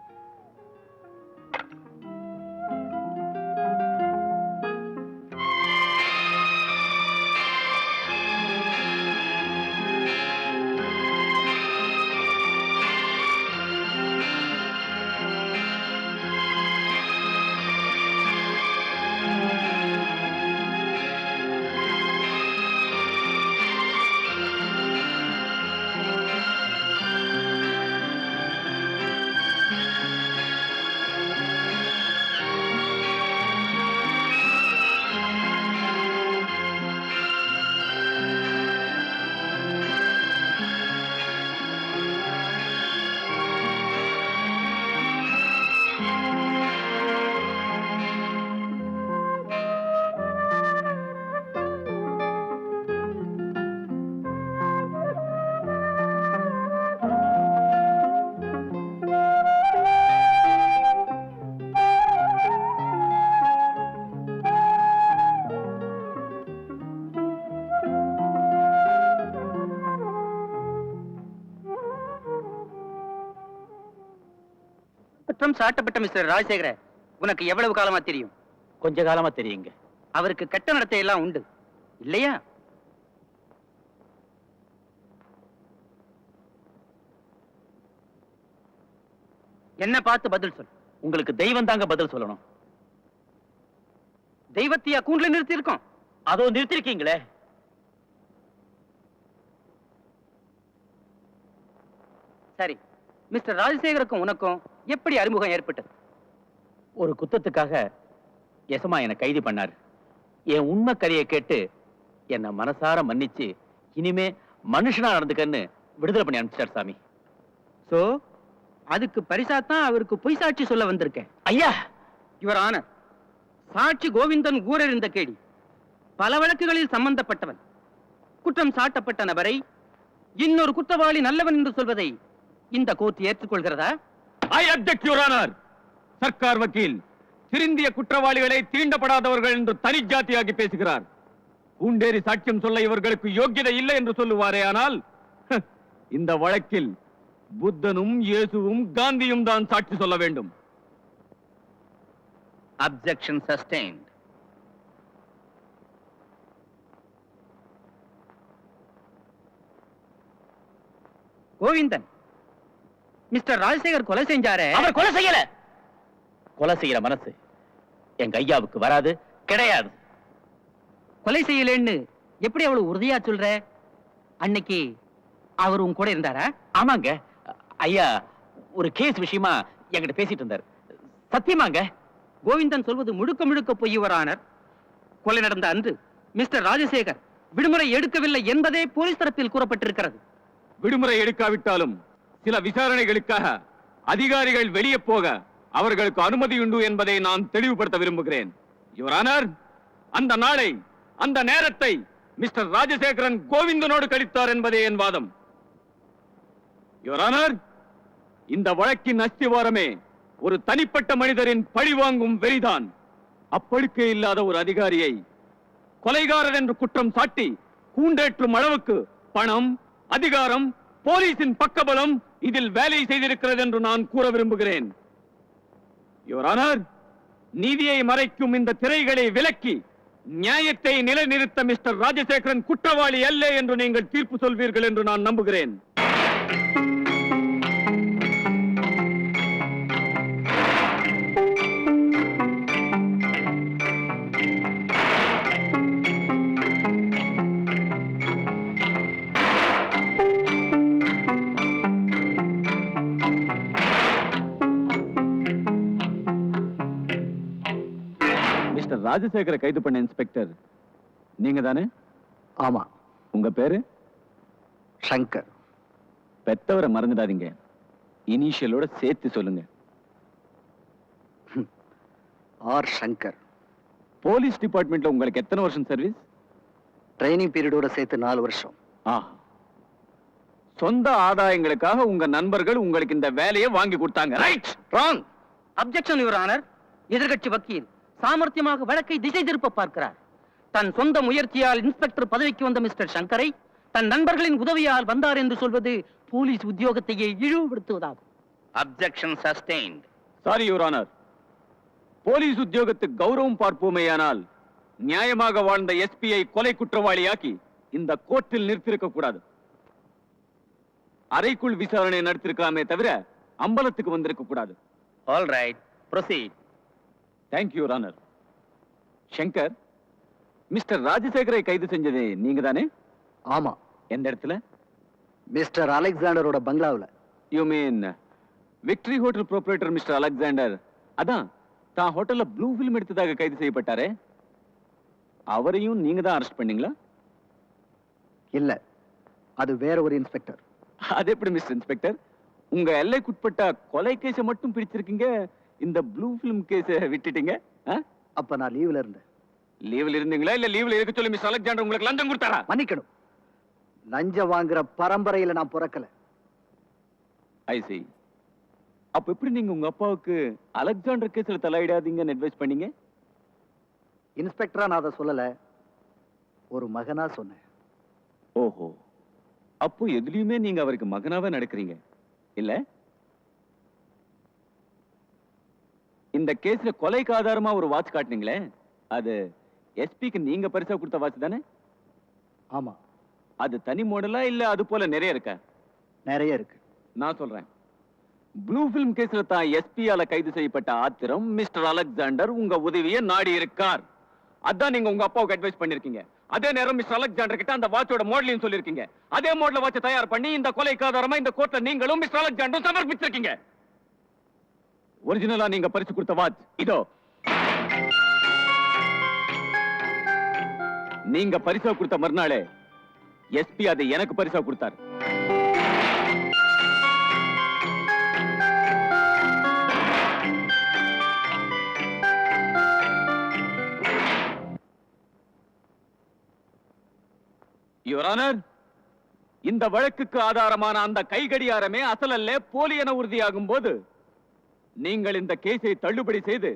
குற்றம் சாட்டப்பட்ட மிஸ்டர் ராஜசேகர உனக்கு எவ்வளவு காலமா தெரியும்? கொஞ்ச காலமா தெரியுங்க. அவருக்கு கெட்ட நடத்தை எல்லாம் உண்டு இல்லையா? என்ன பார்த்து பதில் சொல். உங்களுக்கு தெய்வம் தாங்க பதில் சொல்லணும். தெய்வத்தையா கூண்டுல நிறுத்தி இருக்கோம்? அதோ நிறுத்திருக்கீங்களே. சரி, மிஸ்டர் ராஜசேகருக்கும் உனக்கும் எப்படி அறிமுகம் ஏற்பட்டது? ஒரு குத்தத்துக்காக எசமா என்னை கைது பண்ணாரு. என் உண்மை கதையை கேட்டு என்னை மனசார மன்னிச்சு இனிமே மனுஷனா நடந்துக்கன்னு விடுதலை பண்ணி அனுப்பிச்சார் சாமி. சோ அதுக்கு பரிசாத்தான் அவருக்கு பொய் சாட்சி சொல்ல வந்திருக்கேன். ஐயா, யுவர் ஆனர், சாட்சி கோவிந்தன் ஊரறிந்த கேடி, பல வழக்குகளில் சம்பந்தப்பட்டவன். குற்றம் சாட்டப்பட்ட நபரை இன்னொரு குற்றவாளி நல்லவன் என்று சொல்வதை இந்த கோர்ட் ஏற்றுக்கொள்கிறதா? I object your honour. சர்க்கார் வக்கீல் திருந்திய குற்றவாளிகளை தீண்டப்படாதவர்கள் என்று தனி ஜாத்தியாகி பேசுகிறார். பூண்டேரி சாட்சியம் சொல்ல இவர்களுக்கு யோக்கியதை இல்லை என்று சொல்லுவாரே, ஆனால் இந்த வழக்கில் புத்தனும் இயேசுவும் காந்தியும் தான் சாட்சி சொல்ல வேண்டும். Objection sustained. Govindan, Mister Rajasekar கொலை செஞ்சாரே, அவர் கொலை செய்யல. கொலை செய்யற மனசு எங்க ஐயாவுக்கு வராது, கிடையாது. கொலை செய்யலன்னு எப்படி அவ்வளவு உறுதியா சொல்ற? அன்னைக்கு அவர் உன் கூட இருந்தாரா? ஆமாங்க, ஐயா ஒரு கேஸ் விஷயமா என்கிட்ட பேசிட்டு இருந்தார். சத்தியமாங்க. கோவிந்தன் சொல்வது முழுக்க முழுக்க பொய் யுவர் ஆனர். கொலை நடந்த அன்று மிஸ்டர் ராஜசேகர் விடுமுறை எடுக்கவில்லை என்பதே போலீஸ் தரப்பில் கூறப்பட்டிருக்கிறது. விடுமுறை எடுக்காவிட்டாலும் சில விசாரணைகளுக்காக அதிகாரிகள் வெளியே போக அவர்களுக்கு அனுமதி உண்டு என்பதை நான் தெளிவுபடுத்த விரும்புகிறேன். யுவர் ஆனர், அந்த நாளை, அந்த நேரத்தை மிஸ்டர் ராஜசேகரன் கோவிந்தனோடு கழித்தார் என்பதே என் வாதம். யுவர் ஆனர், இந்த வழக்கின் அஸ்திவாரமே ஒரு தனிப்பட்ட மனிதரின் பழிவாங்கும் வெறிதான். அப்பழுக்கே இல்லாத ஒரு அதிகாரியை கொலைகாரர் என்று குற்றம் சாட்டி கூண்டேற்றும் அளவுக்கு பணம், அதிகாரம், போலீசின் பக்கபலம் இதில் வேலை செய்திருக்கிறது என்று நான் கூற விரும்புகிறேன். யுவர் ஆனர், நீதியை மறைக்கும் இந்த திரைகளை விலக்கி நியாயத்தை நிலைநிறுத்த மிஸ்டர் ராஜசேகரன் குற்றவாளி அல்ல என்று நீங்கள் தீர்ப்பு சொல்வீர்கள் என்று நான் நம்புகிறேன். மிஸ்டர் ராஜசேகரை கைது பண்ண இன்ஸ்பெக்டர் நீங்க தானே? ஆமா. உங்க பேரு? சங்கர். பெத்தவரை மறந்துடாதீங்க, இனிஷியலோட சேர்த்து சொல்லுங்க. ஆர் சங்கர். போலீஸ் டிபார்ட்மெண்ட்ல உங்களுக்கு எத்தனை வருஷம் சர்வீஸ்? ட்ரைனிங் பீரியடோட சேர்த்து 4 வருஷம். சொந்த ஆதாயங்களுக்காக உங்க நண்பர்கள் உங்களுக்கு இந்த வேலையை வாங்கி கொடுத்தாங்க, right? Wrong. Objection your honour. எதிர்கட்சி வக்கீல் சாமர்த்தியமாக வழக்கை திசை திருப்ப பார்க்கிறார். தன் சொந்த முயற்சியால் இன்ஸ்பெக்டர் பதவிக்கு வந்த மிஸ்டர் சங்கரை தன் நண்பர்களின் உதவியால் வந்தார் என்று சொல்வது போலீஸ் உத்தியோகத்தையே இழிவுபடுத்துவதாகும். Objection sustained. Sorry your honour. Police உத்தியோகத்துக்கு கௌரவம் பார்ப்போமேயானால் நியாயமாக வாழ்ந்த எஸ்பியை கொலை குற்றவாளியாக்கி இந்த கோர்ட்டில் நிறுத்திருக்க கூடாது. அறைக்குள் விசாரணை நடத்திருக்கலாமே தவிர அம்பலத்துக்கு வந்திருக்க கூடாது. All right, proceed. Thank you your honour. Shankar, mister ராஜசேகரை கைது செஞ்சது நீங்க தானே? ஆமா. எந்த இடத்துல? மிஸ்டர் அலெக்சாண்டரோட பங்களாவுல. You mean victory hotel proprietor mister Alexander அதான் தான் ஹோட்டல்ல ப்ளூ ஃபிலிம் எடுத்ததாக கைது செய்யப்பட்டாரே, அவரையும் நீங்க தான் அரெஸ்ட் பண்ணீங்களா? இல்ல, அது வேற ஒரு இன்ஸ்பெக்டர். அது எப்படி மிஸ்டர் இன்ஸ்பெக்டர்? உங்க எல்லைக்குட்பட்ட கொலை கேஸை மட்டும் பிடிச்சிருக்கீங்க, இந்த ப்ளூ ஃபிலிம் கேஸை விட்டுட்டீங்க. அப்ப நான் லீவ்ல இருந்தேன். லீவ்ல இருந்தீங்களா இல்ல லீவ்ல இருக்க சொல்லி மிஸ்டர் அலெக்சாண்டர் உங்களுக்கு லஞ்சம் கொடுத்தாரா? மன்னிக்கணும், லஞ்சம் வாங்குற பரம்பரையில நான் பிறக்கல. ஐ see. அப்ப எப்படி நீங்க உங்க அப்பாவுக்கு அலெக்சாண்டர் கேஸ்ல தலையிடாதீங்கன்னு அட்வைஸ் பண்ணீங்க? இன்ஸ்பெக்டரா நான் அதை சொல்லல, ஒரு மகனா சொன்னேன். ஓஹோ, அப்போ எதுலயுமே நீங்க அவருக்கு மகனாவே நடக்கிறீங்க இல்ல? இந்த கேஸ்ல கொலைக்கு ஆதாரமா ஒரு வாட்ச் காட்டுனீங்களே, அது எஸ்பிக்கு நீங்க பரிசா கொடுத்த வாட்ச் தானே? ஆமா, அது தனி மாடலா இல்ல அது போல நிறைய இருக்கா? நிறைய இருக்கு. நான் சொல்றேன், ப்ளூ பிலிம் கேஸ்ல தான் எஸ்பியால கைது செய்யப்பட்ட ஆத்திரம் மிஸ்டர் அலெக்சாண்டர் உங்க உதவியை நாடி இருக்கார். அதான் நீங்க உங்க அப்பாவுக்கு அட்வைஸ் பண்ணிருக்கீங்க. அதே நேரம் மிஸ்டர் அலெக்சாண்டர் கிட்ட அந்த வாட்சோட மாடலையும் சொல்லிருக்கீங்க. அதே மாடல வாட்சை தயார் பண்ணி இந்த கொலைக்கு ஆதாரமா இந்த கோர்ட்ல நீங்களும் மிஸ்டர் அலெக்சாண்டரும் சமர்ப்பிச்சிருக்கீங்க. ஒரிஜினலா நீங்க பரிசு கொடுத்த வாட்ச் இதோ. நீங்க பரிசா கொடுத்த மறுநாளே எஸ்பி அதை எனக்கு பரிசா கொடுத்தார். யுவர் ஆனர், இந்த வழக்குக்கு ஆதாரமான அந்த கைகடியாரமே அசலல்ல போலி என உறுதியாகும் போது நீங்கள் இந்த கேஸை தள்ளுபடி செய்து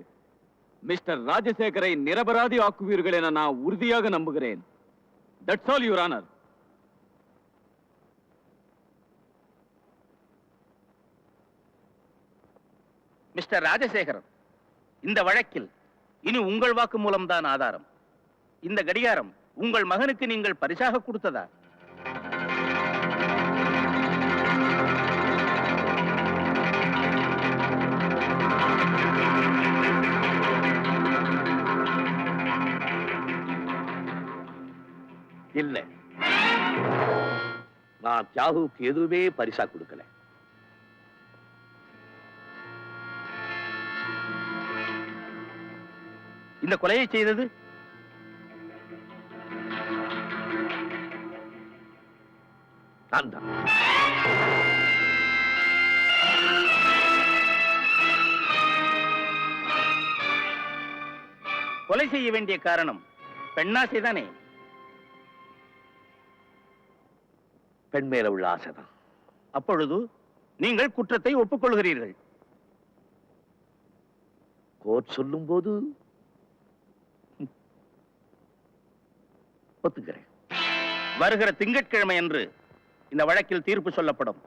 மிஸ்டர் ராஜசேகரை நிரபராதி ஆக்குவீர்கள் என நான் உறுதியாக நம்புகிறேன். That's all your honour. Mister Rajasekaran, இந்த வழக்கில் இனி உங்கள் வாக்கு மூலம்தான் ஆதாரம். இந்த கடிகாரம் உங்கள் மகனுக்கு நீங்கள் பரிசாக கொடுத்ததா? இல்ல, நான் தியாகுக்கு எதுவுமே பரிசா கொடுக்கல. இந்த கொலையை செய்தது நான் தான். கொலை செய்ய வேண்டிய காரணம் பெண்ணாசைதானே? பெண் மேல உள்ள ஆசைதான். அப்பொழுது நீங்கள் குற்றத்தை ஒப்புக்கொள்கிறீர்கள். கோர்ட் சொல்லும் போது ஒத்துக்கிறேன். வருகிற திங்கட்கிழமை அன்று இந்த வழக்கில் தீர்ப்பு சொல்லப்படும்.